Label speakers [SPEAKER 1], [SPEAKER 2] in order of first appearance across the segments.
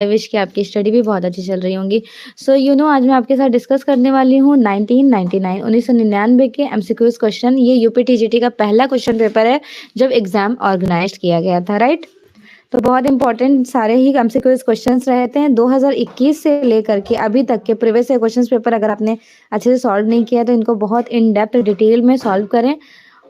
[SPEAKER 1] I wish कि आपकी study भी बहुत अच्छी चल रही होंगी। सो आज मैं आपके साथ डिस्कस करने वाली हूँ 1999 के एमसीक्यूज़ क्वेश्चन। ये यूपी टीजीटी का पहला क्वेश्चन पेपर है जब एग्ज़ाम ऑर्गेनाइज़्ड किया गया था, राइट? तो बहुत इंपॉर्टेंट सारे ही एमसीक्यूज़ क्वेश्चंस रहते हैं। 2021 से लेकर के अभी तक के प्रीवियस ईयर क्वेश्चंस पेपर अगर आपने अच्छे से सॉल्व नहीं किया तो इनको बहुत इन डेप्थ डिटेल में सॉल्व करें।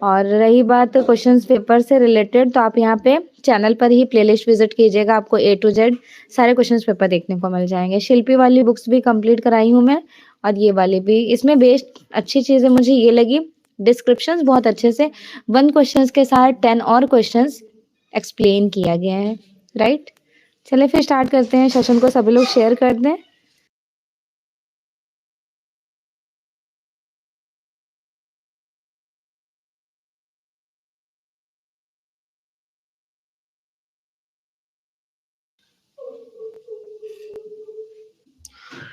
[SPEAKER 1] और रही बात क्वेश्चंस पेपर से रिलेटेड, तो आप यहाँ पे चैनल पर ही प्लेलिस्ट विजिट कीजिएगा, आपको ए टू जेड सारे क्वेश्चंस पेपर देखने को मिल जाएंगे। शिल्पी वाली बुक्स भी कंप्लीट कराई हूँ मैं, और ये वाली भी। इसमें बेस्ट अच्छी चीज़ें मुझे ये लगी, डिस्क्रिप्शंस बहुत अच्छे से 1 क्वेश्चंस के साथ 10 और क्वेश्चंस एक्सप्लेन किया गया है, राइट? चलिए फिर स्टार्ट करते हैं, सेशन को सभी लोग शेयर कर दें।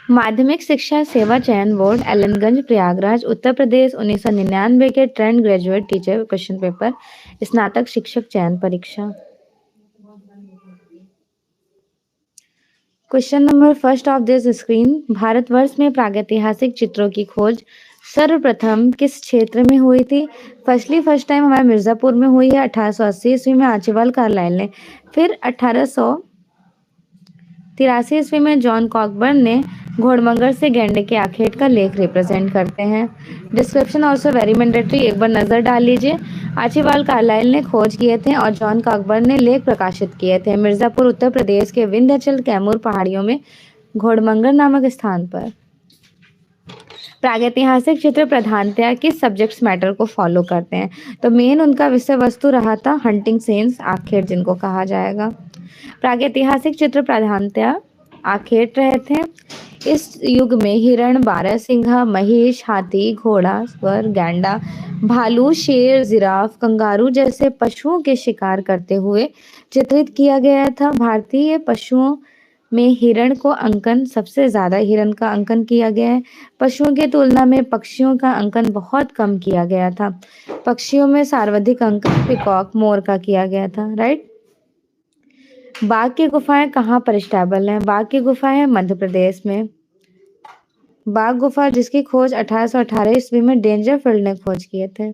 [SPEAKER 1] माध्यमिक शिक्षा सेवा चयन बोर्ड, एलनगंज, प्रयागराज, उत्तर प्रदेश, 1999 के trained graduate teacher question paper, स्नातक शिक्षक चयन परीक्षा। Question number first of this screen, Bharatvarsh में प्रागैतिहासिक चित्रों की खोज सर्वप्रथम किस क्षेत्र में हुई थी? फर्स्ट टाइम हमारे मिर्जापुर में हुई है 1880 ईस्वी में आर्चिबाल्ड कार्लाइल ने। फिर 1883 ईस्वी में जॉन कॉकबर्न ने घोड़मंगर से गैंडे के आखेट का लेख रिप्रेजेंट करते हैं। डिस्क्रिप्शन ऑल्सो वेरी मैंडेटरी, एक बार नजर डाल लीजिए। आर्चिबाल्ड कार्लाइल ने खोज किए थे और जॉन कॉकबर्न ने लेख प्रकाशित किए थे मिर्जापुर उत्तर प्रदेश के विंध्याचल कैमूर पहाड़ियों में घोड़मंगर नामक स्थान पर। प्रागैतिहासिक चित्र प्रधानतया किस सब्जेक्ट्स मैटर को फॉलो करते हैं? तो मेन उनका विषय वस्तु रहा था हंटिंग सेन्स, आखेट जिनको कहा जाएगा। प्रागैतिहासिक चित्र प्रधानतया आखेट रहे थे। इस युग में हिरण, बारहसिंघा, महिष, हाथी, घोड़ा, स्वर, गैंडा, भालू, शेर, जिराफ, कंगारू जैसे पशुओं के शिकार करते हुए चित्रित किया गया था। भारतीय पशुओं में हिरण को अंकन सबसे ज्यादा हिरण का अंकन किया गया है। पशुओं की तुलना में पक्षियों का अंकन बहुत कम किया गया था। पक्षियों में सर्वाधिक अंकन पिकॉक, मोर का किया गया था, राइट? बाघ की गुफाएं कहाँ पर स्टेबल हैं? बाघ की गुफाएं मध्य प्रदेश में। बाघ गुफा जिसकी खोज 1818 ईस्वी में डेंजरफील्ड ने खोज किए थे।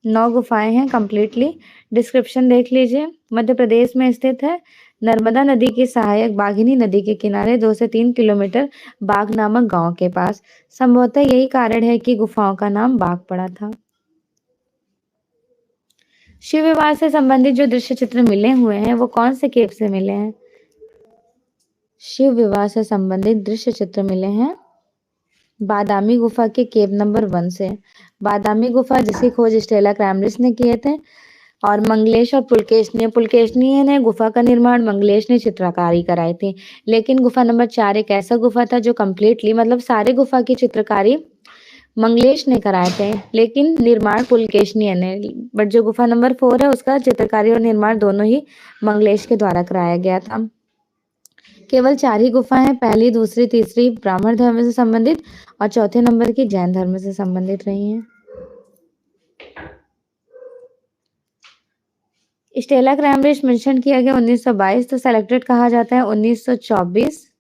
[SPEAKER 1] 9 गुफाएं हैं कंप्लीटली। डिस्क्रिप्शन देख लीजिए। मध्य प्रदेश में स्थित है। नर्मदा नदी की सहायक बाघिनी नदी के किनारे 2 से 3 किलोमीटर बाघ नामक गांव के पास। संभवतः यही कारण है कि गुफाओं का नाम बाघ पड़ा था। शिव विवाह से संबंधित जो दृश्य चित्र मिले हुए हैं वो कौन से केव से मिले हैं? शिव विवाह से संबंधित दृश्य चित्र मिले हैं बादामी गुफा के केव नंबर 1 से। बादामी गुफा जिसकी खोज स्टेला क्रैमरिस ने किए थे। और मंगलेश और पुलकेशनी ने गुफा का निर्माण, मंगलेश ने चित्रकारी कराई थी। लेकिन गुफा नंबर 4 एक ऐसा गुफा था जो कंप्लीटली मतलब सारे गुफा की चित्रकारी मंगलेश ने कराए थे, लेकिन निर्माण पुलकेशनी ने। बट जो गुफा नंबर 4 है उसका चित्रकारी और निर्माण दोनों ही मंगलेश के द्वारा कराया गया था। केवल 4 ही गुफाएं हैं, पहली, दूसरी, तीसरी ब्राह्मण धर्म से संबंधित और चौथे नंबर की जैन धर्म से संबंधित रही हैं। स्टेला क्रैमरिज मेंशन किया गया 1922, तो सेलेक्टेड कहा जाता है 1924,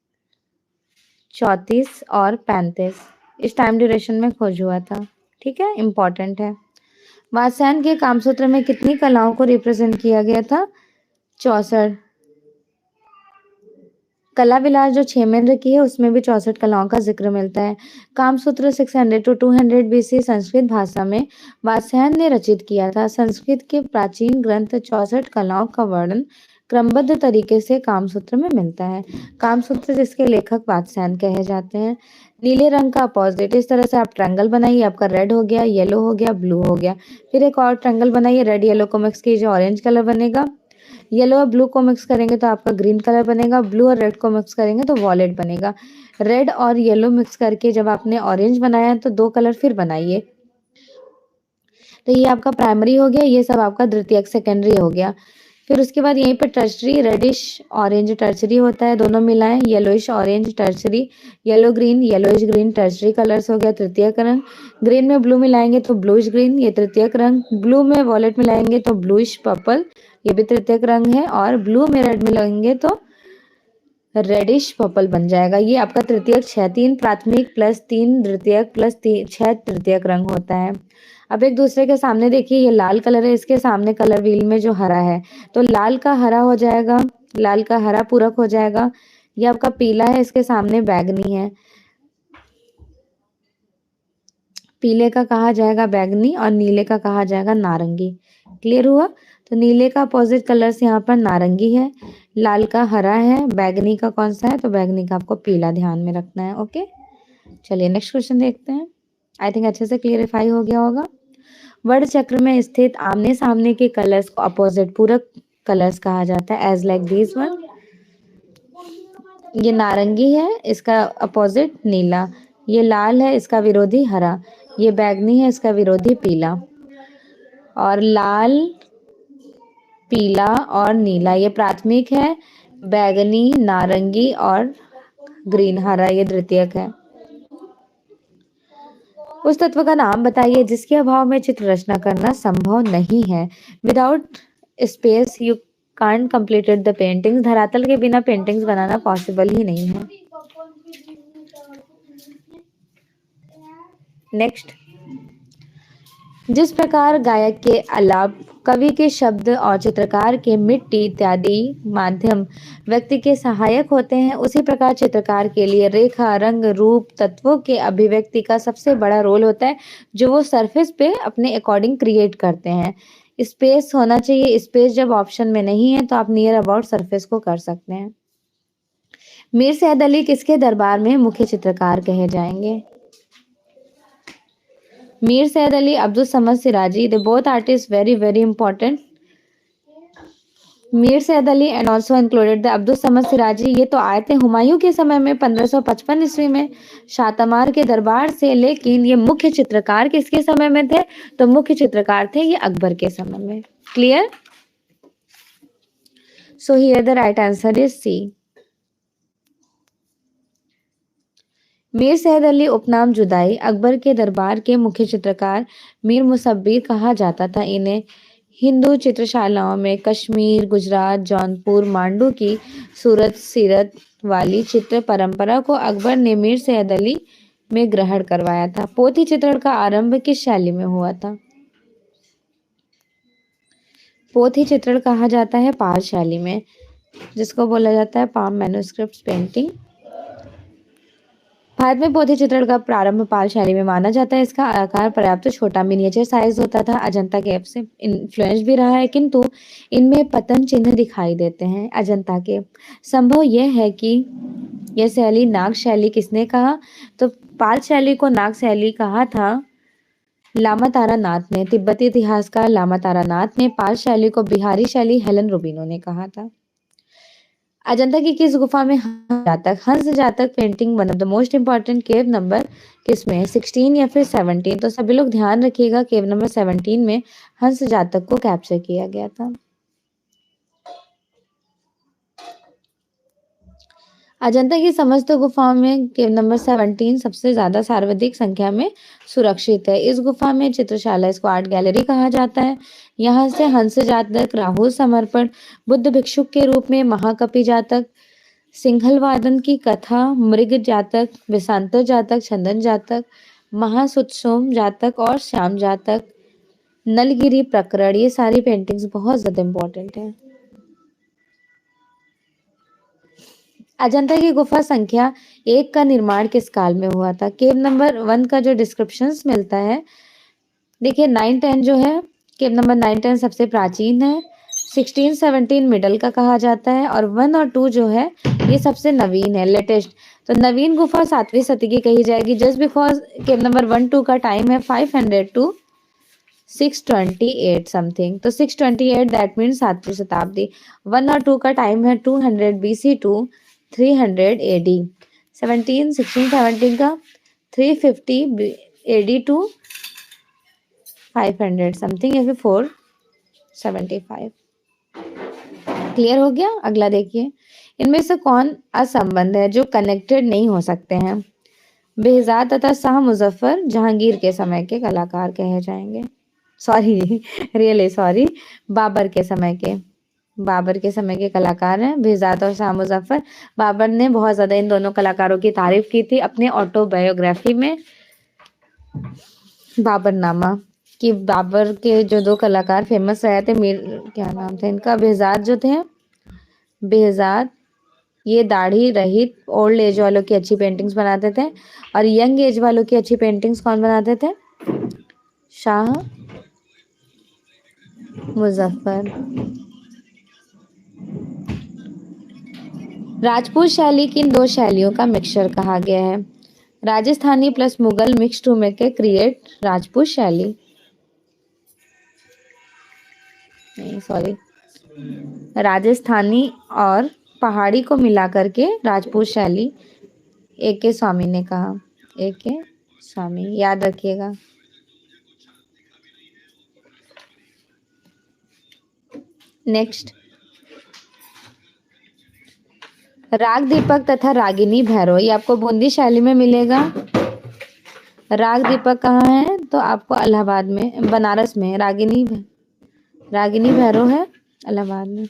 [SPEAKER 1] 34 और 35। इस टाइम ड्यूरेशन में खोज हुआ था। ठीक है, इंपॉर्टेंट है। वात्स्यायन के कामसूत्र में कितनी कलाओं को रिप्रेजेंट किया गया था? 64। कला विलास जो क्षेमेंद्र की है उसमें भी 64 कलाओं का जिक्र मिलता है। कामसूत्र 600 to 200 BC संस्कृत भाषा में वात्स्यायन ने रचित किया था। संस्कृत के प्राचीन ग्रंथ 64 कलाओं का वर्णन क्रमबद्ध तरीके से कामसूत्र में मिलता है। कामसूत्र जिसके लेखक वात्स्यायन कहे जाते हैं। नीले रंग का अपोजिट, इस तरह से आप ट्रायंगल बनाइए, आपका रेड हो गया, येलो हो गया, ब्लू हो गया। फिर एक और ट्रायंगल बनाइए, रेड येलो को मिक्स कीजिए, ऑरेंज कलर बनेगा। येलो और ब्लू को मिक्स करेंगे तो आपका ग्रीन कलर बनेगा। ब्लू और रेड को मिक्स करेंगे तो वॉयलेट बनेगा। रेड और येलो मिक्स करके जब आपने ऑरेंज बनाया तो 2 कलर फिर बनाइए। तो ये आपका प्राइमरी हो गया, ये सब आपका द्वितीयक सेकेंडरी हो गया। फिर उसके बाद यहीं पे टर्शरी, रेडिश ऑरेंज टर्शरी होता है, दोनों मिलाएं। Yellowish orange tertiary, yellow green, yellowish green tertiary colours हो गया तृतीयक रंग। ग्रीन में ब्लू मिलाएंगे तो ब्लूइश ग्रीन, ये तृतीयक रंग। ब्लू में वॉयलेट मिलाएंगे तो ब्लूइश पर्पल, ये भी तृतीयक रंग है। और ब्लू में रेड मिलाएंगे तो रेडिश पर्पल बन जाएगा। ये आपका तृतीयक 6, 3 प्राथमिक प्लस 3 द्वितीयक प्लस 6 तृतीयक रंग होता है। अब एक दूसरे के सामने देखिए, ये लाल कलर है, इसके सामने कलर व्हील में जो हरा है, तो लाल का हरा हो जाएगा, लाल का हरा पूरक हो जाएगा। ये आपका पीला है, इसके सामने बैगनी है, पीले का कहा जाएगा बैगनी और नीले का कहा जाएगा नारंगी। क्लियर हुआ? तो नीले का अपोजिट कलर्स यहाँ पर नारंगी है, लाल का हरा है, बैगनी का कौन सा है? तो बैगनी का आपको पीला ध्यान में रखना है। ओके, चलिए नेक्स्ट क्वेश्चन देखते हैं। आई थिंक अच्छे से क्लियरिफाई हो गया होगा। वर्ण चक्र में स्थित आमने सामने के कलर्स को अपोजिट पूरक कलर्स कहा जाता है, एज लाइक दिस वन। ये नारंगी है, इसका अपोजिट नीला, ये लाल है, इसका विरोधी हरा, ये बैगनी है, इसका विरोधी पीला, और लाल, पीला और नीला ये प्राथमिक है, बैगनी, नारंगी और ग्रीन हरा ये द्वितीयक है। उस तत्व का नाम बताइए जिसके अभाव में चित्र रचना करना संभव नहीं है। Without space you can't completed the paintings. धरातल के बिना पेंटिंग्स बनाना पॉसिबल ही नहीं है। नेक्स्ट, जिस प्रकार गायक के अलाप, कवि के शब्द और चित्रकार के मिट्टी इत्यादि माध्यम व्यक्ति के सहायक होते हैं, उसी प्रकार चित्रकार के लिए रेखा, रंग, रूप तत्वों के अभिव्यक्ति का सबसे बड़ा रोल होता है, जो वो सरफेस पे अपने अकॉर्डिंग क्रिएट करते हैं। स्पेस होना चाहिए, स्पेस जब ऑप्शन में नहीं है तो आप नियर अबाउट सरफेस को कर सकते हैं। मीर सैयद अली किसके दरबार में मुख्य चित्रकार कहे जाएंगे? Mir Syed Ali, Abdul Samad Siraji, they both artist very important. Mir Syed Ali and also included the Abdul Samad Siraji, ये तो आए थे हुमायूं के समय में 1555 ईस्वी में शातमार के दरबार से, लेकिन ये मुख्य चित्रकार किसके समय में थे? तो मुख्य चित्रकार थे ये अकबर के समय में। Clear? So here the right answer is C. Mir Syed Ali उपनाम जुदाई, अकबर के दरबार के मुख्य चित्रकार मीर मुसब्बिर कहा जाता था। इन्हें हिंदू चित्रशालाओं में कश्मीर, गुजरात, जौनपुर, मांडू की सूरत सीरत वाली चित्र परंपरा को अकबर ने मीर सैयद अली में ग्रहण करवाया था। पोथी चित्रण का आरंभ किस शैली में हुआ था? पोथी चित्रण कहा जाता है पाल शैली में, जिसको बोला जाता है पाम मैन्युस्क्रिप्ट पेंटिंग। भारत में पोथी चित्रण का प्रारंभ पाल शैली में माना जाता है। इसका आकार पर्याप्त छोटा मिनिएचर साइज होता था। अजंता केव से इन्फ्लुएंस भी रहा है, किंतु इनमें पतन चिन्ह दिखाई देते हैं। अजंता के संभव यह है कि यह शैली नाग शैली किसने कहा? तो पाल शैली को नाग शैली कहा था लामा तारानाथ ने। तिब्बती इतिहासकार लामा तारानाथ ने पाल शैली को बिहारी शैली हेलन रूबिनो ने कहा था। अजंता की किस गुफा में हंस जातक painting one of the most important cave number किसमें, 16 या फिर 17? तो सभी लोग ध्यान रखिएगा, केव नंबर 17 में हंस जातक को कैप्चर किया गया था। अजंता की समस्त गुफाओं में केव नंबर 17 सबसे ज्यादा सर्वाधिक संख्या में सुरक्षित है। इस गुफा में चित्रशाला, इसको आर्ट गैलरी कहा जाता है। यहाँ से हंस जातक, राहुल समर्पण, बुद्ध भिक्षुक के रूप में महाकपि जातक, सिंघल वादन की कथा, मृग जातक, विशांतर जातक, चंदन जातक, महासुत्सोम जातक और श्याम जातक, नलगिरी प्रकरण, ये सारी पेंटिंग्स बहुत ज्यादा इंपॉर्टेंट है। अजंता की गुफा संख्या 1 का निर्माण किस काल में हुआ था? केव नंबर 1 का जो डिस्क्रिप्शंस मिलता है, देखिए 9-10 जो है, केव नंबर 9-10 सबसे प्राचीन है, 16-17 मिडल का कहा जाता है, और 1 और 2 जो है ये सबसे नवीन है, लेटेस्ट। तो नवीन गुफा 7वीं शती की कही जाएगी, जस्ट बिकॉज केव नंबर 1-2 का टाइम है 500 टू 628 समथिंग। तो 628 दैट मीन 7वीं शताब्दी। 1 और 2 का टाइम है 200 BC टू 300 AD। 16-17 का 350 AD टू 500 समथिंग या फिर 475। क्लियर हो गया? अगला देखिए, इनमें से कौन असंबंध है जो कनेक्टेड नहीं हो सकते हैं? बेहजाद तथा शाह मुजफ्फर जहांगीर के समय के कलाकार कहे जाएंगे। सॉरी, रियली सॉरी, बाबर के समय के। बाबर के समय के कलाकार हैं बेहजाद और शाह मुजफ्फर। बाबर ने बहुत ज्यादा इन दोनों कलाकारों की तारीफ की थी अपने ऑटोबायोग्राफी में बाबरनामा, कि बाबर के जो दो कलाकार फेमस रहे थे, मीर क्या नाम था इनका, बेहजाद जो थे, बेहजाद, ये दाढ़ी रहित ओल्ड एज वालों की अच्छी पेंटिंग्स बनाते थे। और यंग एज वालों की अच्छी पेंटिंग्स कौन बनाते थे? शाह मुजफ्फर। राजपूत शैली की इन दो शैलियों का मिक्सचर कहा गया है। Rajasthani plus Mughal mix to make a create Rajput शैली, नहीं सॉरी, राजस्थानी और पहाड़ी को मिला करके राजपूत शैली, ए के स्वामी ने कहा। ए के स्वामी, याद रखिएगा। नेक्स्ट, राग दीपक तथा रागिनी भैरव, ये आपको बूंदी शैली में मिलेगा। राग दीपक कहाँ है? तो आपको इलाहाबाद में, बनारस में। रागिनी भैरव है इलाहाबाद में।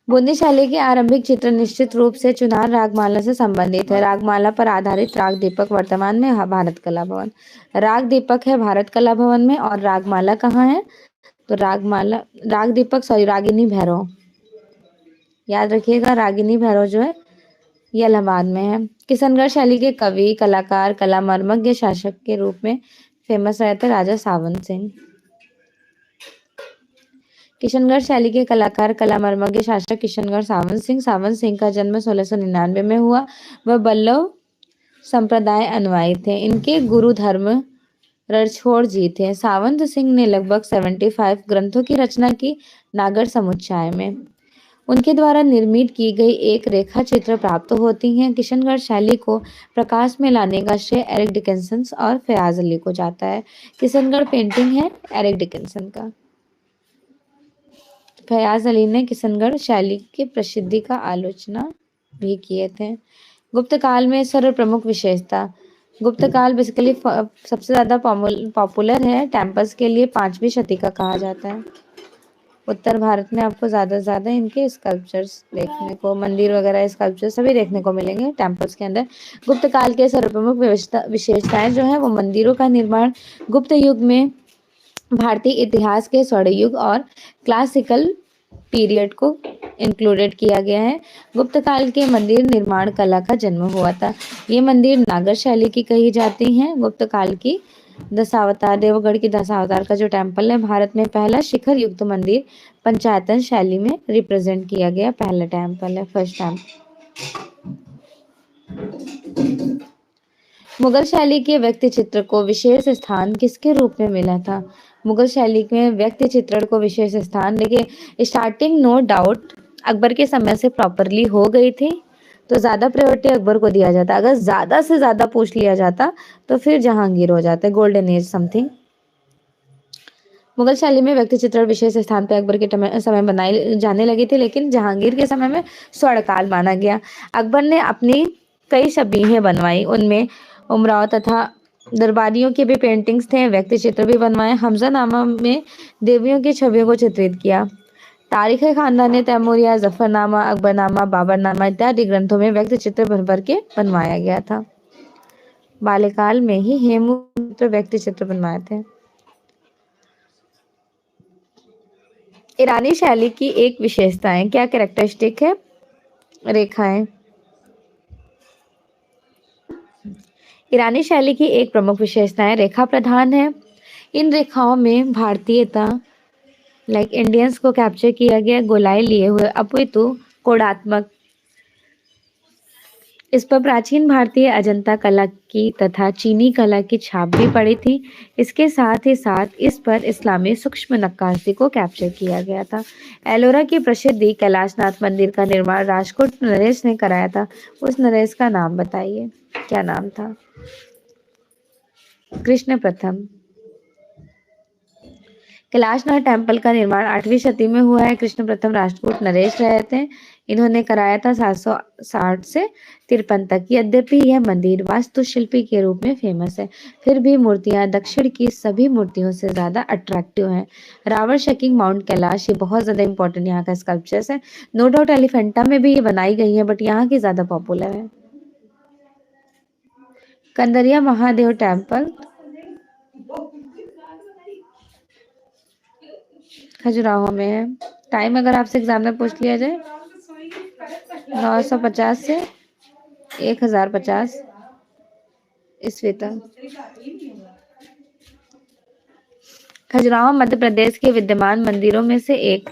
[SPEAKER 1] बूंदी शैली के आरंभिक चित्र निश्चित रूप से चुनार रागमाला से संबंधित है। रागमाला पर आधारित राग दीपक वर्तमान में भारत कला भवन, राग दीपक है भारत कला भवन में, और रागमाला कहाँ है? तो राग दीपक सॉरी रागिनी भैरव, याद रखिएगा। रागिनी भैरव जो है ये इलाहाबाद में है। किशनगढ़ शैली के कवि, कलाकार, कला मर्मज्ञ, शासक के रूप में फेमस रहे थे राजा सावन सिंह। किशनगढ़ शैली के कलाकार, कला मर्मज्ञ, शासक किशनगढ़ सावन सिंह। सावन सिंह का जन्म 1699 में हुआ। वह बल्लव संप्रदाय अनुयायी थे। इनके गुरु धर्म रणछोड़ जी थे। सावंत सिंह ने लगभग 75 ग्रंथों की रचना की नागर समुच्चय में। उनके द्वारा निर्मित की गई एक रेखा चित्र प्राप्त होती हैं। किशनगढ़ शैली को प्रकाश में लाने का श्रेय एरिक डिकिंसन और फयाज अली को जाता है। किशनगढ़ पेंटिंग है एरिक डिकिंसन का। फयाज अली ने किशनगढ़ शैली की प्रसिद्धि का आलोचना भी किए थे। गुप्त काल में सर्वप्रमुख विशेषता, गुप्त काल बेसिकली सबसे ज्यादा पॉपुलर है टेम्पल्स के लिए, 5वीं शती का कहा जाता है। उत्तर भारत में आपको ज्यादा से ज्यादा इनके स्कल्पचर्स देखने को, मंदिर वगैरह स्कल्पचर सभी देखने को मिलेंगे टेम्पल्स के अंदर। गुप्त काल के सर्वप्रमुख विशेषताएं जो है वो मंदिरों का निर्माण गुप्त युग में भारतीय इतिहास के स्वर्ण युग और क्लासिकल पीरियड को इंक्लूडेड किया गया है। गुप्त काल के मंदिर निर्माण कला का जन्म हुआ था। ये मंदिर नागर शैली की कही जाती हैं। गुप्त काल की दशावतार, देवगढ़ की दशावतार का जो टेम्पल है, भारत में पहला शिखर युक्त मंदिर पंचायतन शैली में रिप्रेजेंट किया गया पहला टेम्पल है, फर्स्ट टेम्पल। मुगल शैली के व्यक्ति चित्र को विशेष स्थान किसके रूप में मिला था? मुगल शैली में व्यक्ति चित्रण को विशेष स्थान, देखिए स्टार्टिंग नो डाउट अकबर के समय से प्रॉपरली हो गई थी तो ज्यादा प्रायोरिटी अकबर को दिया जाता। अगर ज्यादा से ज्यादा पूछ लिया जाता तो फिर जहांगीर हो जाते, गोल्डन एज समथिंग। मुगल शैली में व्यक्ति चित्रण विशेष स्थान पर अकबर के समय बनाई जाने लगी थी, लेकिन जहांगीर के समय में स्वर्णकाल माना गया। अकबर ने अपनी कई शबीहें बनवाई, उनमें उमराव तथा दरबारियों के भी पेंटिंग्स थे, व्यक्ति चित्र भी बनवाए। हमजानामा में देवियों की छवियों को चित्रित किया। तारीख खानदान तैमूरिया, जफरनामा, अकबरनामा, बाबरनामा इत्यादि ग्रंथों में व्यक्ति चित्र भर भर के बनवाया गया था। बाल्यकाल में ही हेमूत्र व्यक्ति चित्र बनवाए थे। ईरानी शैली की एक विशेषताएं, क्या कैरेक्टरिस्टिक है? रेखाएं। ईरानी शैली की एक प्रमुख विशेषताएं रेखा प्रधान है। इन रेखाओं में भारतीयता लाइक इंडियंस को कैप्चर किया गया, गोलाई लिए हुए अपितु कोडात्मक। इस पर प्राचीन भारतीय अजंता कला की तथा चीनी कला की छाप भी पड़ी थी। इसके साथ ही साथ इस पर इस्लामी सूक्ष्म नक्काशी को कैप्चर किया गया था। एलोरा की प्रसिद्धि कैलाशनाथ मंदिर का निर्माण राजकोट नरेश ने कराया था। उस नरेश का नाम बताइए, क्या नाम था? कृष्ण प्रथम। कैलाशनाथ टेम्पल का निर्माण 8वीं शती में हुआ है। कृष्ण प्रथम राजपूत नरेश रहे थे। इन्होंने कराया था 760 से 53 तक। यद्यपि यह मंदिर वास्तुशिल्पी के रूप में फेमस है, फिर भी मूर्तियां दक्षिण की सभी मूर्तियों से ज्यादा अट्रैक्टिव हैं। रावण शकिंग माउंट कैलाश, ये बहुत ज्यादा इंपॉर्टेंट यहाँ का स्कल्पचर्स है। नो डाउट एलिफेंटा में भी ये बनाई गई है, बट यहाँ की ज्यादा पॉपुलर है। कंदरिया महादेव टेम्पल खजुराहो में है। टाइम अगर आपसे एग्जाम में पूछ लिया जाए, 950 से 1050 ईस्वी तक। खजुराहो मध्य प्रदेश के विद्यमान मंदिरों में से एक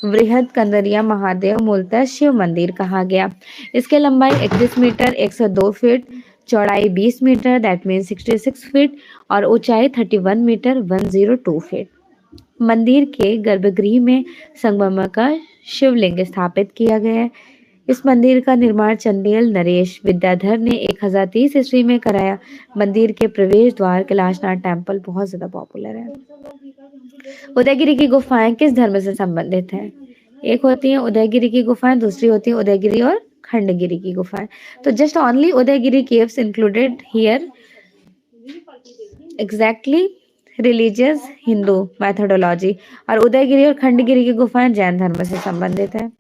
[SPEAKER 1] वृहद कंदरिया महादेव मूलतः शिव मंदिर कहा गया। इसके लंबाई 31 मीटर 102 फीट, चौड़ाई 20 मीटर दैट मीन 66 फीट और ऊंचाई 31 मीटर 102 फीट। मंदिर के गर्भगृह में संगमरमर का शिवलिंग स्थापित किया गया है। इस मंदिर का निर्माण चंदेल नरेश विद्याधर ने 1030 ईस्वी में कराया। मंदिर के प्रवेश द्वार कैलाशनाथ टेम्पल बहुत ज्यादा पॉपुलर है। उदयगिरी की गुफाएं किस धर्म से संबंधित हैं? एक होती है उदयगिरी की गुफाएं, दूसरी होती है उदयगिरी और खंडगिरी की गुफाएं। तो just only Udayagiri caves included here, exactly religious Hindu methodology, और उदयगिरी और खंडगिरी की गुफाएं जैन धर्म से संबंधित है।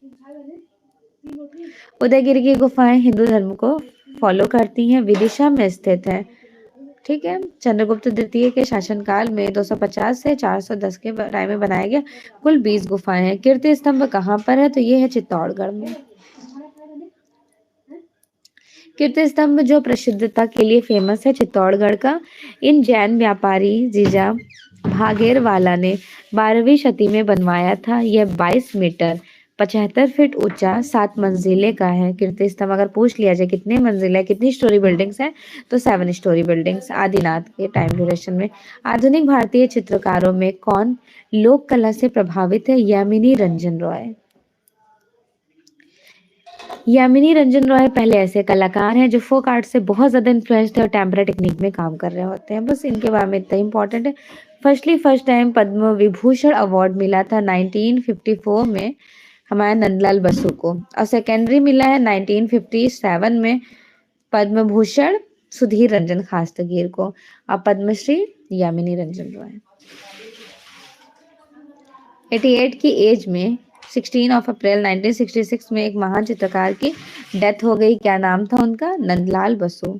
[SPEAKER 1] उदयगिरी की गुफाएं हिंदू धर्म को फॉलो करती हैं, विदिशा में स्थित है। ठीक है, चंद्रगुप्त द्वितीय के शासनकाल में 250 से 410 के टाइम में बनाया गया। कुल 20 गुफाएं हैं। कीर्ति स्तंभ कहाँ पर है? तो ये है चित्तौड़गढ़ में। कीर्ति स्तंभ जो प्रसिद्धता के लिए फेमस है चित्तौड़गढ़ का, इन जैन व्यापारी जीजा भागेरवाला ने 12वीं शती में बनवाया था। यह 22 मीटर 75 फीट ऊंचा 7 मंजिले का है। कीर्ति स्तंभ अगर पूछ लिया जाए कितने मंजिल है, कितनी स्टोरी बिल्डिंग्स है, तो 7 स्टोरी बिल्डिंग्स आदिनाथ के टाइम ड्यूरेशन में। आधुनिक भारतीय चित्रकारों में कौन लोक कला से प्रभावित है? यामिनी रंजन रॉय। यामिनी रंजन रॉय पहले ऐसे कलाकार हैं जो फोक आर्ट से बहुत ज्यादा इन्फ्लुएंस्ड है और टेम्परा टेक्निक में काम कर रहे होते हैं। बस इनके बारे में इतना इंपॉर्टेंट है। First time Padma Vibhushan award मिला था 1954 में हमारे नंदलाल बसु को, और सेकेंडरी मिला है 1957 में पद्म भूषण सुधीर रंजन खास्तगीर को, और पद्मश्री यामिनी रंजन रॉय। 88 की एज में 16 अप्रैल 1966 में एक महान चित्रकार की डेथ हो गई। क्या नाम था उनका? नंदलाल बसु।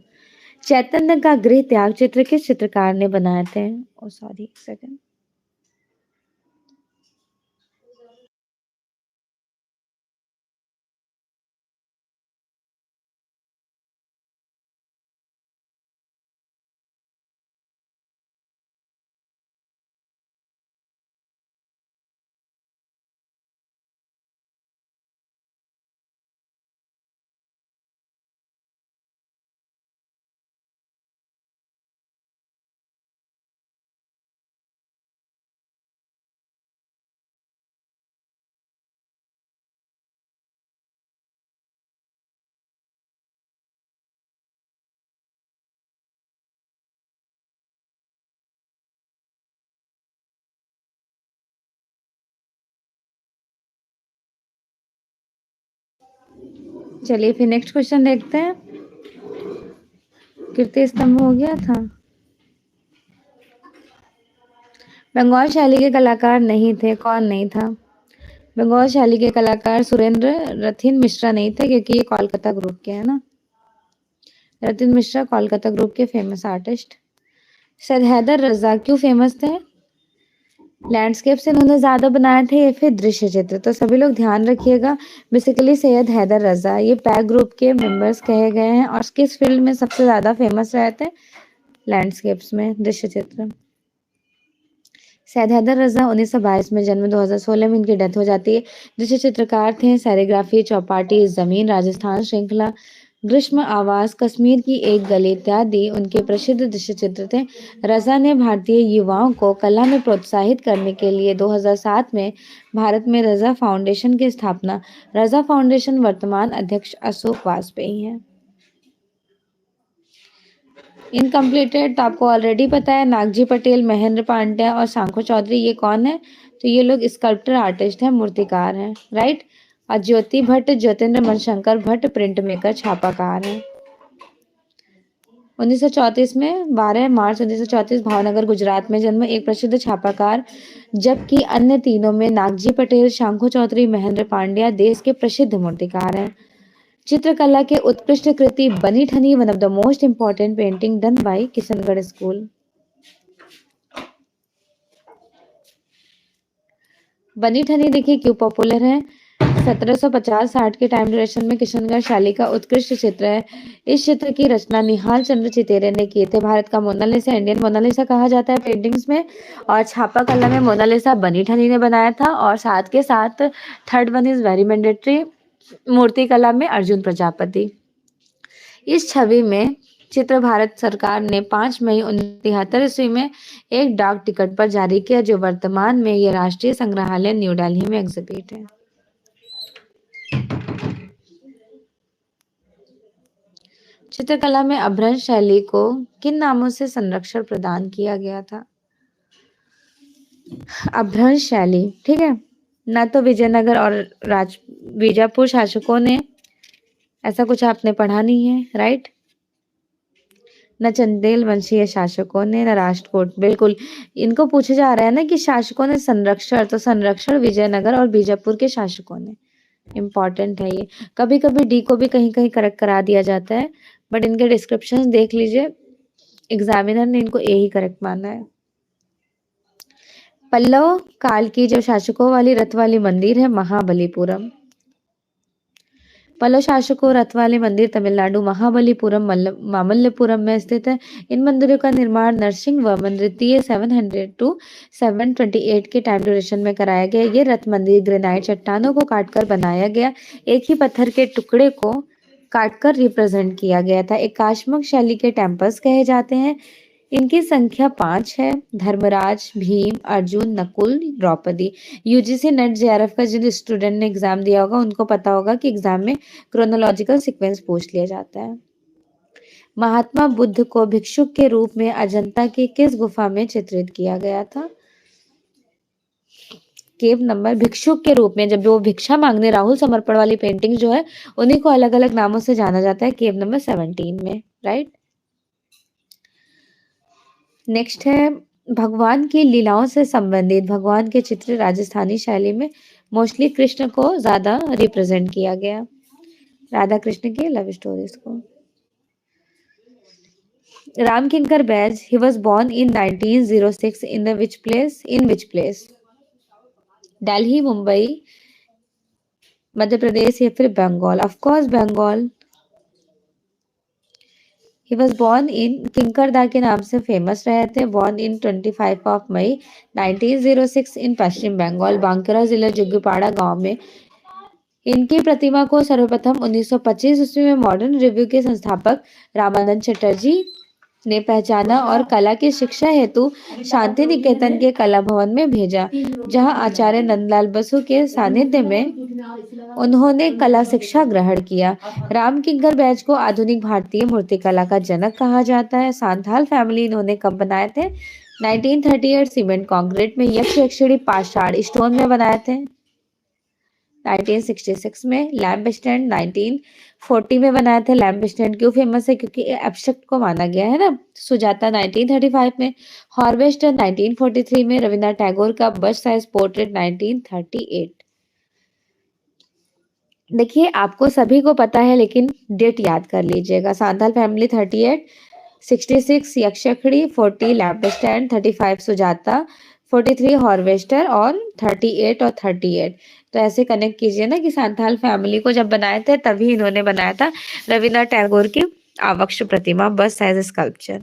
[SPEAKER 1] चैतन्य का गृह त्याग चित्र किस चित्रकार ने बनाए थे? ओ सॉरी, एक सेकंड। चलिए फिर नेक्स्ट क्वेश्चन देखते हैं। कीर्ति स्तंभ हो गया था। बंगाल शैली के कलाकार नहीं थे, कौन नहीं था? बंगाल शैली के कलाकार सुरेंद्र रथिन मिश्रा नहीं थे, क्योंकि ये कोलकाता ग्रुप के है ना। रतिन मिश्रा कोलकाता ग्रुप के फेमस आर्टिस्ट। सैयद हैदर रजा क्यों फेमस थे? लैंडस्केप से इन्होंने ज्यादा बनाए थे या फिर दृश्य चित्र? तो सभी लोग ध्यान रखिएगा, बेसिकली सैयद हैदर रजा ये पैक ग्रुप के मेंबर्स कहे गए हैं, और किस फील्ड में सबसे ज्यादा फेमस रहे थे? लैंडस्केप्स में, दृश्य चित्र। सैयद हैदर रजा 1922 में जन्म, 2016 में इनकी डेथ हो जाती है। दृश्य चित्रकार थे सेरिग्राफी, चौपाटी, जमीन, राजस्थान श्रृंखला, ग्रीष्म आवास, कश्मीर की एक गली इत्यादि उनके प्रसिद्ध दृश्य चित्र थे। रजा ने भारतीय युवाओं को कला में प्रोत्साहित करने के लिए 2007 में भारत में रजा फाउंडेशन की स्थापना। रजा फाउंडेशन वर्तमान अध्यक्ष अशोक वाजपेयी हैं। इनकम्प्लीटेड तो आपको ऑलरेडी पता है, नागजी पटेल, महेंद्र पांड्या और सांखो चौधरी, ये कौन है? तो ये लोग स्कल्प्टर आर्टिस्ट हैं, मूर्तिकार हैं, राइट। और ज्योति भट्ट ज्योतिन्द्र मनशंकर भट्ट प्रिंट मेकर छापाकार हैं। 1934 में 12 मार्च 1934 भावनगर गुजरात में जन्म एक प्रसिद्ध छापाकार, जबकि अन्य तीनों में नागजी पटेल, शंखु चौधरी, महेंद्र पांड्या देश के प्रसिद्ध मूर्तिकार हैं। चित्रकला के उत्कृष्ट कृति Bani Thani, one of the most important painting done by Kishangarh school. Bani Thani देखिए क्यों पॉपुलर है। 1750-60 के टाइम ड्यूरेशन में किशनगढ़ शैली का उत्कृष्ट चित्र है। इस चित्र की रचना निहाल चंद्र चितेरे ने की थे। भारत का मोनालिसा, इंडियन मोनालिसा कहा जाता है पेंटिंग्स में, और छापा कला में मोनालिसा बनी ठनी ने बनाया था। और साथ के साथ third one is very mandatory, मूर्ति कला में अर्जुन प्रजापति। इस छवि में चित्र भारत सरकार ने 5 मई 1973 ईस्वी में एक डाक टिकट पर जारी किया, जो वर्तमान में ये राष्ट्रीय संग्रहालय न्यू दिल्ली में एग्जिबिट है। चित्रकला में अभ्रंश शैली को किन नामों से संरक्षण प्रदान किया गया था? अभ्रंश शैली, ठीक है। ना तो विजयनगर और बीजापुर शासकों ने ऐसा कुछ आपने पढ़ा नहीं है, राइट। न चंदेल वंशीय शासकों ने, न राष्ट्रकूट। बिल्कुल, इनको पूछा जा रहा है ना कि शासकों ने संरक्षण, तो संरक्षण विजयनगर और बीजापुर के शासकों ने। इम्पॉर्टेंट है ये। कभी कभी डी को भी कहीं कहीं करेक्ट करा दिया जाता है, बट इनके डिस्क्रिप्शन देख लीजिए, एग्जामिनर ने इनको ए ही करेक्ट माना है। पल्लव काल की जो शासकों वाली रथ वाली मंदिर है महाबलीपुरम। पल्लव शासकों रथ वाले मंदिर तमिलनाडु महाबलीपुरम मामल्लपुरम में स्थित है। इन मंदिरों का निर्माण नरसिंह वर्मन द्वितीय 700 to 728 के टाइम ड्यूरेशन में कराया गया। ये रथ मंदिर ग्रेनाइट चट्टानों को काटकर बनाया गया, एक ही पत्थर के टुकड़े को काटकर रिप्रेजेंट किया गया था। एकाश्मक शैली के टेम्पल्स कहे जाते हैं। इनकी संख्या 5 है। Dharmaraj, Bhim, Arjun, Nakul, Draupadi. UGC NET JRF का जिन स्टूडेंट ने एग्जाम दिया होगा उनको पता होगा कि एग्जाम में क्रोनोलॉजिकल सीक्वेंस पूछ लिया जाता है। महात्मा बुद्ध को भिक्षुक के रूप में अजंता की किस गुफा में चित्रित किया गया था? केव नंबर, भिक्षुक के रूप में, जब वो भिक्षा मांगने राहुल समर्पण वाली पेंटिंग जो है उन्हीं को अलग अलग नामों से जाना जाता है, केव नंबर 17 में, राइट। नेक्स्ट है भगवान की लीलाओं से संबंधित भगवान के चित्र राजस्थानी शैली में मोस्टली कृष्ण को ज्यादा रिप्रेजेंट किया गया, राधा कृष्ण की लव स्टोरीज को। Ram Kinkar Baij, he was born in 1906 in which place? Delhi, Mumbai, Madhya Pradesh या फिर Bengal? Of course Bengal. He was born in किंकरदा के नाम से फेमस रहे थे। born in 25 of मई 1906 इन पश्चिम बंगाल, बांकुरा जिला जुग्गीपाड़ा गांव में। इनकी प्रतिमा को सर्वप्रथम 1925 ईस्वी में मॉडर्न रिव्यू के संस्थापक रामानंद चटर्जी ने पहचाना और कला की शिक्षा हेतु शांति निकेतन के कला भवन में भेजा, जहां आचार्य नंदलाल बसु के सानिध्य में उन्होंने कला शिक्षा ग्रहण किया। राम किंकर बैज को आधुनिक भारतीय मूर्तिकला का जनक कहा जाता है। सांथाल फैमिली इन्होंने कब बनाए थे? 1938 सीमेंट कंक्रीट में। यक्ष यक्षिणी पाषाण स्टोन में बनाए थे 1966 में। लैम्प स्टैंड 1940 में बनाया था। लैम्प स्टैंड क्यों फेमस है? क्योंकि एब्स्ट्रैक्ट को माना गया है ना। सुजाता 1935 में। हार्वेस्टर 1943 में। रविन्द्रनाथ टैगोर का बस्ट साइज पोर्ट्रेट 1938। देखिए आपको सभी को पता है, लेकिन डेट याद कर लीजिएगा। Santhal family 38, 66 यक्षयक्षिणी, 40 lamp stand, 35 Sujata, 43 harvester और 38 और 38। तो ऐसे कनेक्ट कीजिए ना कि सांथाल फैमिली को जब बनाए थे तभी इन्होंने बनाया था रविन्द्रनाथ टैगोर की आवक्ष प्रतिमा, बस साइज स्कल्पचर।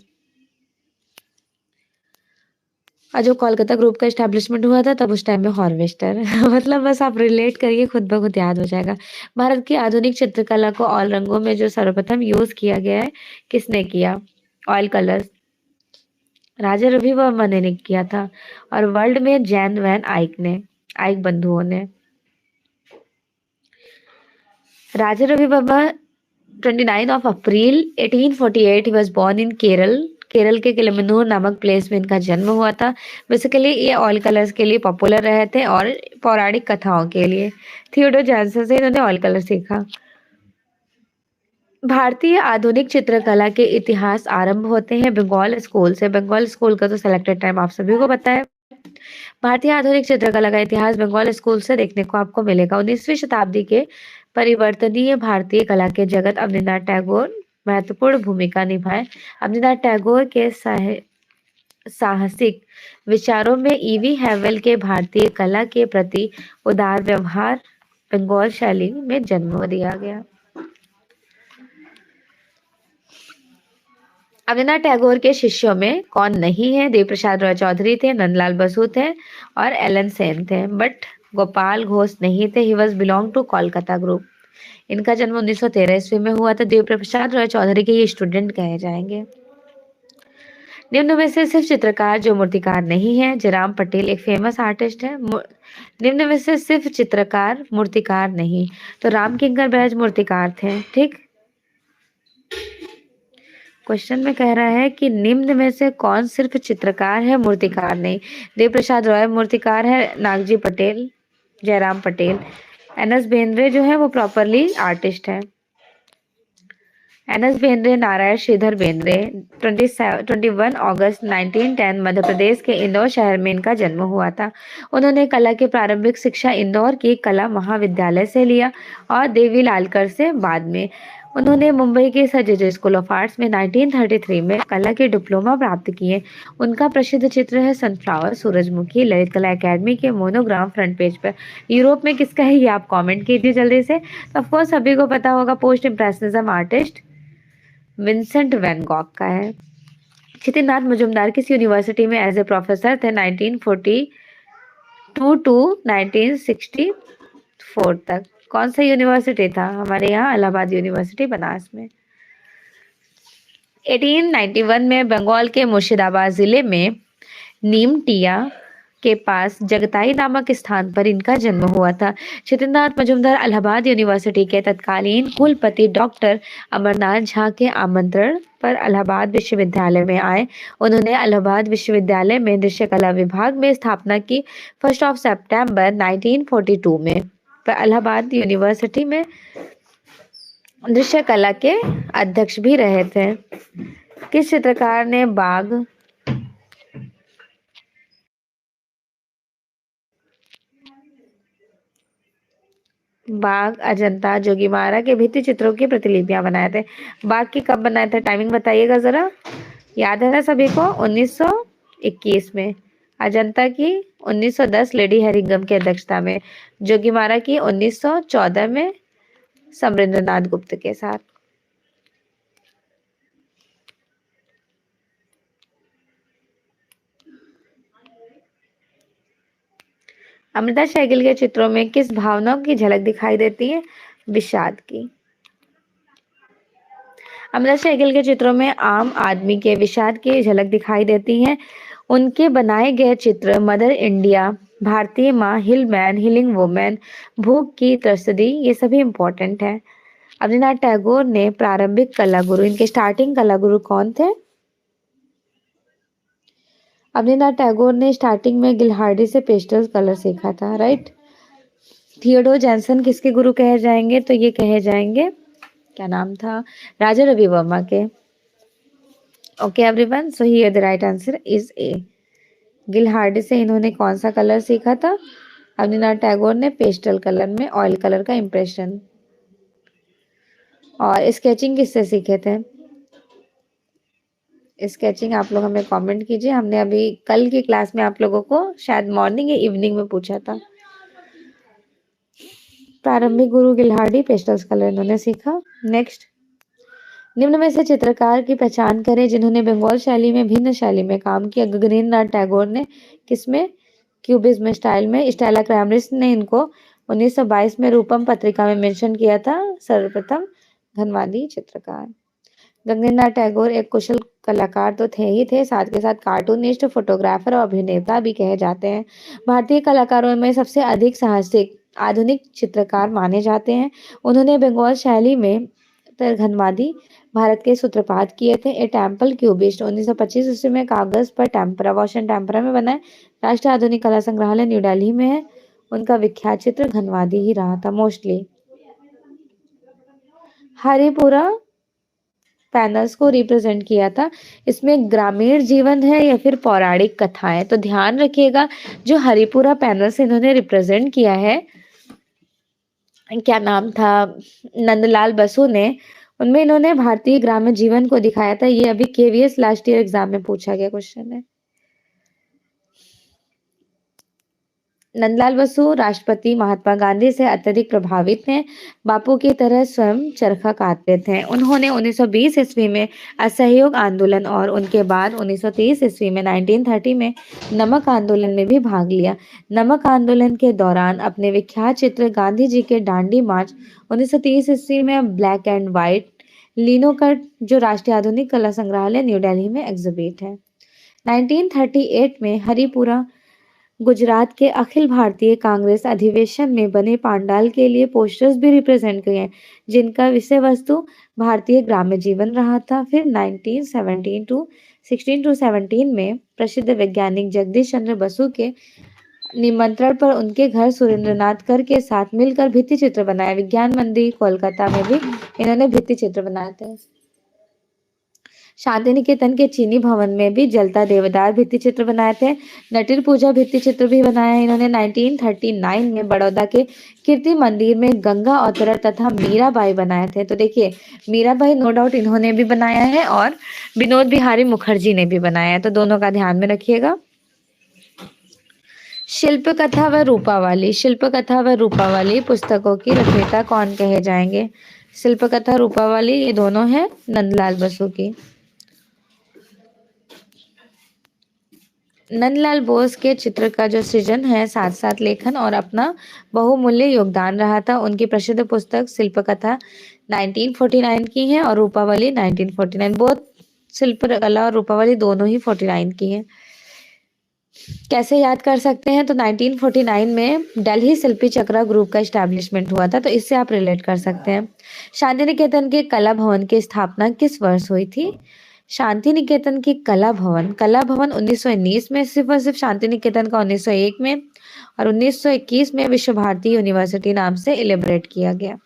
[SPEAKER 1] और जो कोलकाता ग्रुप का एस्टेब्लिशमेंट हुआ था तब उस टाइम में हार्वेस्टर मतलब बस आप रिलेट करिए, खुद ब खुद याद हो जाएगा। भारत की आधुनिक चित्रकला को ऑल रंगों में जो सर्वप्रथम यूज किया गया है, किसने किया? ऑयल कलर्स, राजा रवि वर्मा ने किया था। और वर्ल्ड में जैन वैन आइक बंधुओं ने। राजा Ravi Verma 29 of April 1848 he was born in Kerala Kerala के किलिमनूर नामक प्लेस में इनका जन्म हुआ था। बेसिकली ये ऑयल कलर्स के लिए पॉपुलर रहे थे और पौराणिक कथाओं के लिए। थियोडोर जॉनसन से इन्होंने ऑयल कलर सीखा। भारतीय आधुनिक चित्रकला के इतिहास आरंभ होते हैं बंगाल स्कूल से। बंगाल स्कूल का तो सिलेक्टेड टाइम आप सभी को पता है। भारतीय आधुनिक चित्रकला का इतिहास बंगाल स्कूल से देखने को आपको मिलेगा। 19वीं शताब्दी के परिवर्तनीय भारतीय कला के जगत अवनींद्रनाथ टैगोर महत्वपूर्ण भूमिका निभाए। अवनींद्रनाथ टैगोर के साहसिक विचारों में ईवी हैवेल के भारतीय कला के प्रति उदार व्यवहार बंगाल शैली में जन्म दिया गया। अवनींद्रनाथ टैगोर के शिष्यों में कौन नहीं है? देव प्रसाद रॉय चौधरी थे, नंदलाल बसु थे और एलन सेन थे, बट गोपाल घोष नहीं थे। He was belong to Kolkata group. इनका जन्म 1913 ईस्वी में हुआ था। देव प्रसाद रॉय चौधरी के ये स्टूडेंट कहे जाएंगे। निम्न में से सिर्फ चित्रकार जो मूर्तिकार नहीं है, जयराम पटेल एक फेमस आर्टिस्ट है। निम्न में से सिर्फ चित्रकार मूर्तिकार नहीं, तो राम किंकर बैज मूर्तिकार थे। ठीक, क्वेश्चन में कह रहा है कि निम्न में से कौन सिर्फ चित्रकार है मूर्तिकार नहीं। देव प्रसाद रॉय मूर्तिकार है, नागजी पटेल, जयराम पटेल। एन.एस. बेंद्रे जो है वो प्रॉपरली आर्टिस्ट है। एन.एस. बेंद्रे, नारायण श्रीधर बेंद्रे। 21 अगस्त 1910 मध्य प्रदेश के इंदौर शहर में इनका जन्म हुआ था। उन्होंने कला की प्रारंभिक शिक्षा इंदौर की कला महाविद्यालय से लिया और देवी लालकर से बाद में। उन्होंने मुंबई के sir J school of arts में 1933 में कला के डिप्लोमा प्राप्त किए। उनका प्रसिद्ध चित्र है सनफ्लावर, सूरजमुखी। ललित कला एकेडमी के मोनोग्राम फ्रंट पेज पर। यूरोप में किसका है ये आप कमेंट कीजिए जल्दी से। तो ऑफकोर्स सभी को पता होगा, post impressionism artist Vincent van Gogh का है। चित्रनाथ मजुमदार किस यूनिवर्सिटी में एज ए प्रोफेसर थे? 1942 टू 1964 तक। कौन सा यूनिवर्सिटी था? हमारे यहाँ इलाहाबाद यूनिवर्सिटी बनारस में। 1891 में बंगाल के मुर्शिदाबाद जिले में नीमटिया के पास जगताई नामक स्थान पर इनका जन्म हुआ था। चित्रनाथ मजुमदार इलाहाबाद यूनिवर्सिटी के तत्कालीन कुलपति डॉक्टर अमरनाथ झा के आमंत्रण पर इलाहाबाद विश्वविद्यालय में आए। उन्होंने इलाहाबाद विश्वविद्यालय में दृश्य कला विभाग में स्थापना की 1 सितंबर 1942 में। पर इलाहाबाद यूनिवर्सिटी में दृश्य कला के अध्यक्ष भी रहे थे। किस चित्रकार ने बाघ, अजंता, जोगीमारा के भित्ति चित्रों की प्रतिलिपियां बनाए थे? बाघ की कब बनाए थे? टाइमिंग बताइएगा जरा, याद है ना सभी को? 1921 में। अजंता की 1910 लेडी हेरिंगम की अध्यक्षता में। जोगीमारा की 1914 में समरेंद्रनाथ गुप्त के साथ। अमृता शेरगिल के चित्रों में किस भावनाओं की झलक दिखाई देती है? विषाद की। अमृता शेरगिल के चित्रों में आम आदमी के विषाद की झलक दिखाई देती है। उनके बनाए गए चित्र मदर इंडिया, भारतीय माँ, हिलमैन, हिलिंग वुमेन, भूख की त्रसदी, ये सभी इंपॉर्टेंट है। अवनींद्रनाथ टैगोर ने प्रारंभिक कला गुरु, इनके स्टार्टिंग कला गुरु कौन थे? अवनींद्रनाथ टैगोर ने स्टार्टिंग में गिलहार्डी से पेस्टल कलर सीखा था, राइट। थियोडोर जॉनसन किसके गुरु कहे जाएंगे? तो ये कहे जाएंगे, क्या नाम था, राजा रवि वर्मा के। Okay everyone, so here the right answer is A. गिलहार्डी से इन्होंने कौन सा कलर सीखा था? अवनींद्रनाथ टैगोर ने पेस्टल कलर में ऑयल कलर का इंप्रेशन। और स्केचिंग किससे सीखे थे? स्केचिंग आप लोग हमें कमेंट कीजिए। हमने अभी कल की क्लास में आप लोगों को शायद मॉर्निंग या इवनिंग में पूछा था। प्रारंभिक गुरु गिलहार्डी, पेस्टल्स कलर इन्होंने सीखा। नेक्स्ट, निम्न में से चित्रकार की पहचान करें जिन्होंने बंगाल शैली में भिन्न शैली में काम किया। गगनेंद्र नाथ टैगोर ने किसमें? क्यूबिज्म स्टाइल में। स्टेला क्रामरिस ने इनको 1922 में रूपम पत्रिका में मेंशन किया था, सर्वप्रथम घनवादी चित्रकार। गगनेंद्र नाथ टैगोर एक कुशल कलाकार तो थे ही थे, साथ के साथ कार्टूनिस्ट, फोटोग्राफर और अभिनेता भी कहे जाते हैं। भारतीय कलाकारों में सबसे अधिक साहसिक आधुनिक चित्रकार माने जाते हैं। उन्होंने बंगाल शैली में घनवादी भारत के सूत्रपात किए थे। ए टेम्पल क्यूबिस्ट 1925 ईस्वी में कागज पर टेम्परा वॉश एंड टेम्परा में बना है। राष्ट्रीय आधुनिक कला संग्रहालय न्यू दिल्ली में है। उनका विख्यात चित्र घनवादी ही रहा था मोस्टली। हरिपुरा पैनल्स को रिप्रेजेंट किया था। इसमें ग्रामीण जीवन है या फिर पौराणिक कथाएं। तो ध्यान रखिएगा जो हरिपुरा पैनल्स इन्होंने रिप्रेजेंट किया है, क्या नाम था, नंदलाल बसु ने, उनमें इन्होंने भारतीय ग्रामीण जीवन को दिखाया था। ये अभी केवीएस लास्ट ईयर एग्जाम में पूछा गया क्वेश्चन है। नंदलाल बसु राष्ट्रपति महात्मा गांधी से अत्यधिक प्रभावित हैं। बापू की तरह स्वयं चरखा कातते थे। उन्होंने 1920 ईस्वी में असहयोग आंदोलन और उनके बाद 1930 ईस्वी में 1930 में नमक आंदोलन में भी भाग लिया। नमक आंदोलन के दौरान अपने विख्यात चित्र गांधी जी के दांडी मार्च 1930 ईस्वी में ब्लैक एंड व्हाइट लिनोकट जो राष्ट्रीय आधुनिक कला संग्रहालय न्यू दिल्ली में एग्जिबिट है। 1938 में हरिपुरा गुजरात के अखिल भारतीय कांग्रेस अधिवेशन में बने पांडाल के लिए पोस्टर्स भी रिप्रेजेंट किए हैं, जिनका विषय वस्तु भारतीय ग्राम्य जीवन रहा था। फिर 1917 टू 16 में प्रसिद्ध वैज्ञानिक जगदीश चंद्र बसु के निमंत्रण पर उनके घर सुरेंद्रनाथ कर के साथ मिलकर भित्ति चित्र बनाए। विज्ञान मंदिर कोलकाता में भी इन्होंने भित्ति चित्र बनाए थे। शांति निकेतन के चीनी भवन में भी जलता देवदार भित्ति चित्र बनाए थे। नटिर पूजा भित्ति चित्र भी बनाया है इन्होंने। 1939 में बड़ौदा के कीर्ति मंदिर में गंगा अवतरण तथा मीराबाई बनाए थे। तो देखिए मीराबाई नो डाउट इन्होंने भी बनाया है और विनोद बिहारी मुखर्जी ने भी बनाया है, तो दोनों का ध्यान में रखिएगा। शिल्प कथा व रूपावाली, शिल्प कथा व रूपावाली पुस्तकों की रचयिता कौन कहे जाएंगे? शिल्प कथा रूपावाली ये दोनों हैं नंदलाल बसु की। नंदलाल बोस के चित्र का जो सृजन है साथ साथ लेखन और अपना बहुमूल्य योगदान रहा था। उनकी प्रसिद्ध पुस्तक शिल्प कथा 1949 की है और रूपावली 1949। बहुत शिल्प कला और रूपावली दोनों ही 49 की है। कैसे याद कर सकते हैं? तो 1949 में दिल्ली शिल्पी चक्रा ग्रुप का एस्टैब्लिशमेंट हुआ था, तो इससे आप रिलेट कर सकते हैं। शांति निकेतन के कला भवन की स्थापना किस वर्ष हुई थी? शांति निकेतन की कला भवन 1919 में, सिर्फ और सिर्फ शांति निकेतन का 1901 में और 1921 में विश्व भारती यूनिवर्सिटी नाम से इलेबरेट किया गया।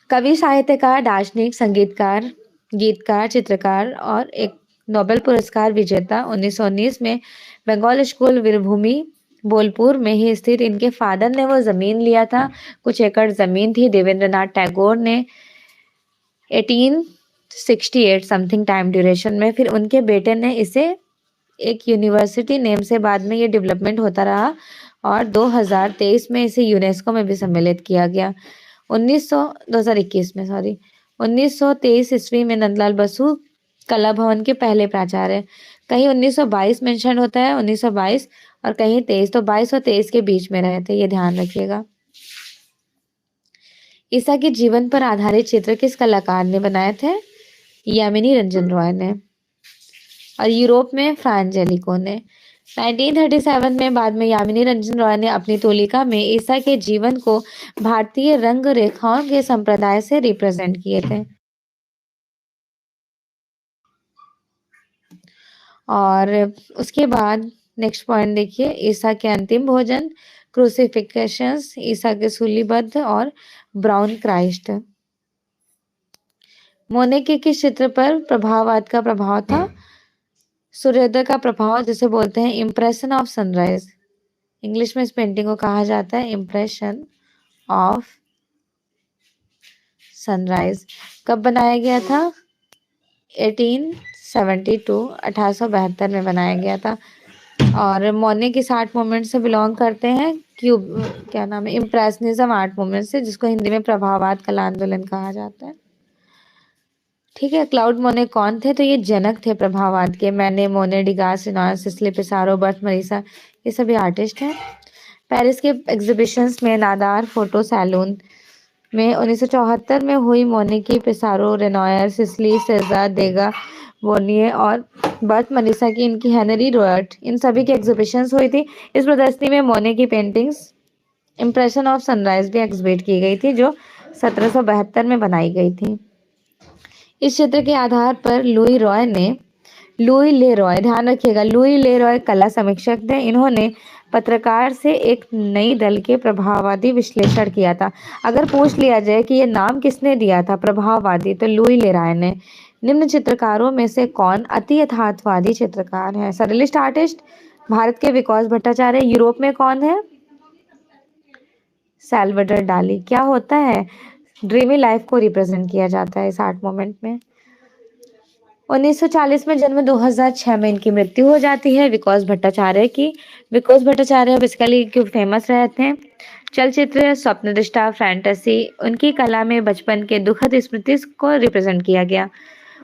[SPEAKER 1] कवि, साहित्यकार, दार्शनिक, संगीतकार, गीतकार, चित्रकार और एक नोबेल पुरस्कार विजेता। 1919 में बंगाल स्कूल वीरभूमि बोलपुर में ही स्थित इनके फादर ने वो जमीन लिया था। कुछ एकड़ जमीन थी। देवेंद्रनाथ टैगोर ने 1868 समथिंग टाइम ड्यूरेशन में, फिर उनके बेटे ने इसे एक यूनिवर्सिटी नेम से बाद में ये डेवलपमेंट होता रहा और 2023 में इसे यूनेस्को में भी सम्मिलित किया गया। 2021 में 1923 ईस्वी में नंदलाल बसु कला भवन के पहले प्राचार्य। कहीं 1922 मेंशन होता है 1922 और कहीं 23, तो 22 और 23 के बीच में रहे थे, ये ध्यान रखिएगा। ईसा के जीवन पर आधारित चित्र किस कलाकार ने बनाए थे? यामिनी रंजन रॉय ने। और यूरोप में फ्रांजेलिको ने। 1937 में बाद में यामिनी रंजन रॉय ने अपनी तोलिका में ईसा के जीवन को भारतीय रंग रेखाओं के संप्रदाय से रिप्रेजेंट किए थे। और उसके बाद नेक्स्ट पॉइंट देखिए, ईसा के अंतिम भोजन, क्रूसिफिकेशंस, ईसा के सूलीबद्ध और ब्राउन क्राइस्ट। मोने के किस चित्र पर प्रभाववाद का प्रभाव था? सूर्योदय का प्रभाव, जिसे बोलते हैं इम्प्रेशन ऑफ सनराइज। इंग्लिश में इस पेंटिंग को कहा जाता है इम्प्रेशन ऑफ सनराइज। कब बनाया गया था? 1872 में बनाया गया था। और मोने की 60 मूवमेंट से बिलोंग करते हैं। क्यूब क्या नाम है, इम्प्रेशनिज्म आर्ट मूवमेंट से, जिसको हिंदी में प्रभाववाद कला आंदोलन कहा जाता है। ठीक है। क्लाउड मोने कौन थे? तो ये जनक थे प्रभाववाद के। मैंने, मोने, Degas, Reynolds, Sisley, पिसारो, birth Marisa, ये सभी आर्टिस्ट हैं। पेरिस के एग्जीबिशंस में नादार फोटो सैलून में 1974 में हुई मोने की, पिसारो, रेनॉयर, सिसली, सेजा, देगा, बोनिए और बर्थ मनीषा की, इनकी हेनरी रोयट, इन सभी की एग्जीबिशंस हुई थी। इस प्रदर्शनी में मोने की पेंटिंग्स इम्प्रेशन ऑफ सनराइज भी एग्जिबिट की गई थी, जो 1772 में बनाई गई थी। इस चित्र के आधार पर लुई ले रॉय, ध्यान रखिएगा, लुई ले रॉय कला समीक्षक थे। इन्होंने पत्रकार से एक नई दल के प्रभाववादी विश्लेषण किया था। अगर पूछ लिया जाए कि ये नाम किसने दिया था प्रभाववादी, तो लुई ले रॉय ने। निम्न चित्रकारों में से कौन अति यथार्थवादी चित्रकार है? सरलिस्ट आर्टिस्ट भारत के विकास भट्टाचार्य। यूरोप में कौन है? सैल्वाडोर डाली। क्या होता है? ड्रीमी लाइफ को रिप्रेजेंट किया जाता है इस आर्ट मोमेंट में। 1940 में जन्म, 2006 में इनकी मृत्यु हो जाती है, विकास भट्टाचार्य की। विकास भट्टाचार्य बेसिकली क्यों फेमस रहे थे? चलचित्र, स्वप्नदृष्टा, फैंटेसी, उनकी कला में बचपन के दुखद स्मृति को रिप्रेजेंट किया गया।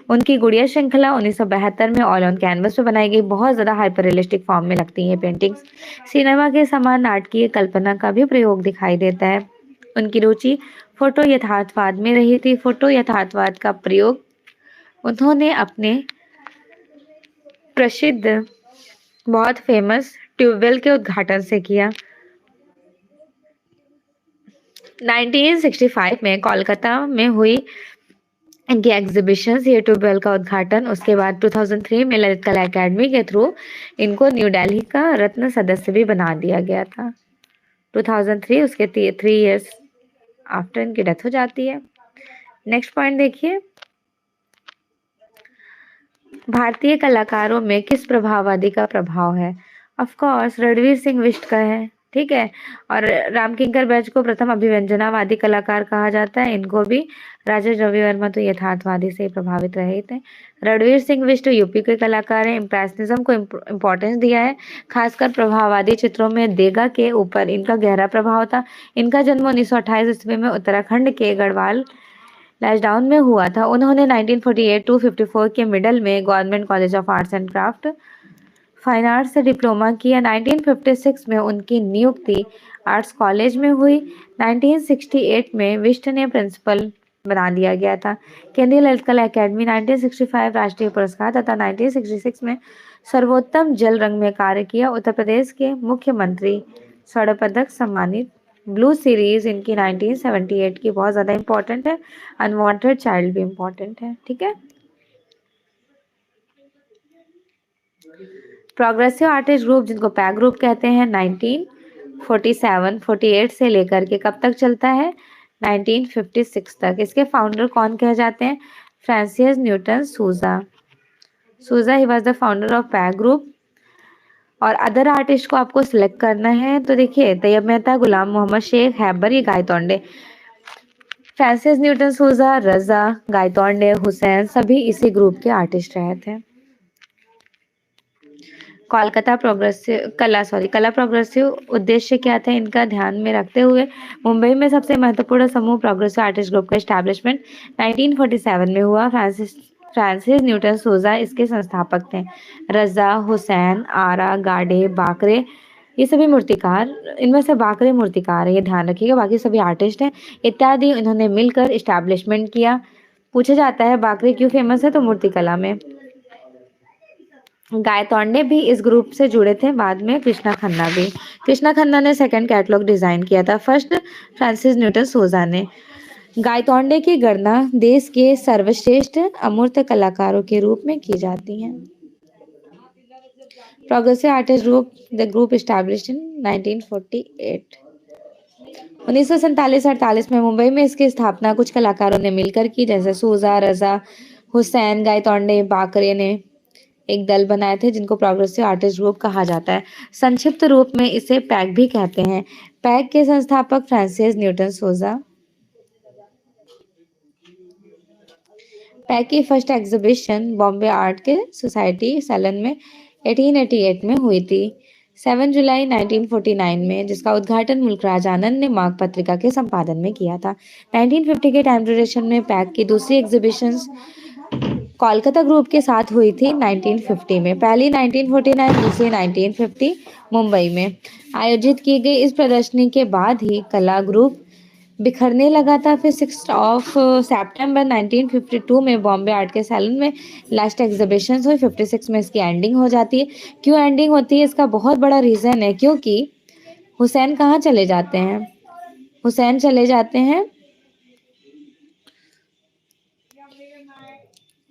[SPEAKER 1] उनकी गुड़िया श्रृंखला 1972 में ऑल ऑन कैनवस पे बनाई गई। बहुत ज़्यादा हाइपर रियलिस्टिक फॉर्म में लगती हैं पेंटिंग्स। सिनेमा के समान नाटकीय कल्पना का भी प्रयोग दिखाई देता है। उनकी रुचि फोटो यथार्थवाद में रही थी। फोटो यथार्थवाद का प्रयोग उन्होंने अपने प्रसिद्ध, बहुत फेमस ट्यूबवेल के उद्घाटन से किया। 1965 में कोलकाता में हुई इनकी एग्जीबिशन, ये ट्यूबवेल का उद्घाटन। उसके बाद 2003 में ललित कला एकेडमी के थ्रू इनको न्यू दिल्ली का रत्न सदस्य भी बना दिया गया था। 2003, उसके 3 इयर्स आफ्टर इनकी डेथ हो जाती है। नेक्स्ट पॉइंट देखिए, भारतीय कलाकारों में किस प्रभाववादी का प्रभाव है? ऑफ कोर्स रणवीर सिंह बिष्ट का है, ठीक है। और रामकिंकर बैज को प्रथम अभिव्यंजनावादी कलाकार कहा जाता है। इनको भी राजा रवि वर्मा तो यथार्थवादी से प्रभावित रहे थे। रणवीर सिंह बिष्ट यूपी के कलाकार हैं। इम्प्रेशनिज्म को इम्पोर्टेंस दिया है, खासकर प्रभाववादी चित्रों में देगा के ऊपर इनका गहरा प्रभाव था। इनका जन्म 1928 ईस्वी में उत्तराखंड के गढ़वाल लैशडाउन में हुआ था। उन्होंने 1948 टू 54 के मिडल में government college of arts and craft fine arts से डिप्लोमा किया। 1956 में उनकी नियुक्ति आर्ट्स कॉलेज में हुई। 1968 में विष्ट ने प्रिंसिपल बना दिया गया था। केंद्रीय ललित कला अकेडमी 1965 राष्ट्रीय पुरस्कार तथा 1966 में सर्वोत्तम जल रंग में कार्य किया। उत्तर प्रदेश के मुख्यमंत्री स्वर्ण पदक सम्मानित। ब्लू सीरीज इनकी 1978 की बहुत ज़्यादा इंपॉर्टेंट है। अनवांटेड चाइल्ड भी इंपॉर्टेंट है, ठीक है। प्रोग्रेसिव आर्टिस्ट ग्रुप, जिनको पैक ग्रुप कहते हैं, 1947-48 से लेकर के कब तक चलता है? 1956 तक। इसके फाउंडर कौन कहे जाते हैं? फ्रांसिस न्यूटन सूजा। He was the founder of pack group. और अदर आर्टिस्ट को आपको सिलेक्ट करना है, तो देखिए तैयब मेहता, गुलाम मोहम्मद शेख, हैबर, ये गायतोंडे। फ्रांसिस न्यूटन सूजा, रजा, गायतोंडे, हुसैन, सभी इसी ग्रुप के आर्टिस्ट रहे थे। कला प्रोग्रेसिव उद्देश्य क्या था इनका ध्यान में रखते हुए मुंबई में सबसे महत्वपूर्ण समूह प्रोग्रेसिव आर्टिस्ट ग्रुप का एस्टैब्लिशमेंट 1947 में हुआ। फ्रांसिस न्यूटन सूजा इसके संस्थापक थे। रजा, हुसैन, आरा, गाडे, बाकरे, ये सभी मूर्तिकार, इनमें से बाकरे मूर्तिकार है, ये ध्यान रखिएगा, बाकी सभी आर्टिस्ट हैं इत्यादि। इन्होंने मिलकर इस्टेब्लिशमेंट किया। पूछा जाता है बाकरे क्यों फेमस है, तो मूर्तिकला में। गायतोंडे भी इस ग्रुप से जुड़े थे। बाद में कृष्णा खन्ना भी। कृष्णा खन्ना ने सेकंड कैटलॉग डिजाइन किया था, फर्स्ट फ्रांसिस न्यूटन सूजा ने। गायतोंडे की गणना देश के सर्वश्रेष्ठ अमूर्त कलाकारों के रूप में की जाती है। Progressive artist group, the group established in 1948। 1947-48 में मुंबई में इसकी स्थापना कुछ कलाकारों ने मिलकर की, जैसे सूजा, रजा, हुसैन, गायतोंडे, बाकरे ने एक दल बनाए थे, जिनको प्रोग्रेसिव आर्टिस्ट ग्रुप कहा जाता है। संक्षिप्त रूप में इसे पैक भी कहते हैं। पैक के संस्थापक फ्रांसिस न्यूटन सूजा। पैक की फर्स्ट एग्जीबिशन बॉम्बे आर्ट के सोसाइटी सैलन में 1888 में हुई थी, 7 जुलाई 1949 में, जिसका उद्घाटन मुल्कराज आनंद ने मार्ग पत्रिका के संपादन में किया था। 1950 के टाइम ड्यूरेशन में पैक की दूसरी एग्जीबिशन कोलकाता ग्रुप के साथ हुई थी 1950 में, पहली 1949, दूसरी 1950 मुंबई में आयोजित की गई। इस प्रदर्शनी के बाद ही कला ग्रुप बिखरने लगा था। फिर 6 सितंबर 1952 में बॉम्बे आर्ट के सैलून में लास्ट एग्जीबिशन हुई। 56 में इसकी एंडिंग हो जाती है। क्यों एंडिंग होती है, इसका बहुत बड़ा रीज़न है, क्योंकि हुसैन कहाँ चले जाते हैं? हुसैन चले जाते हैं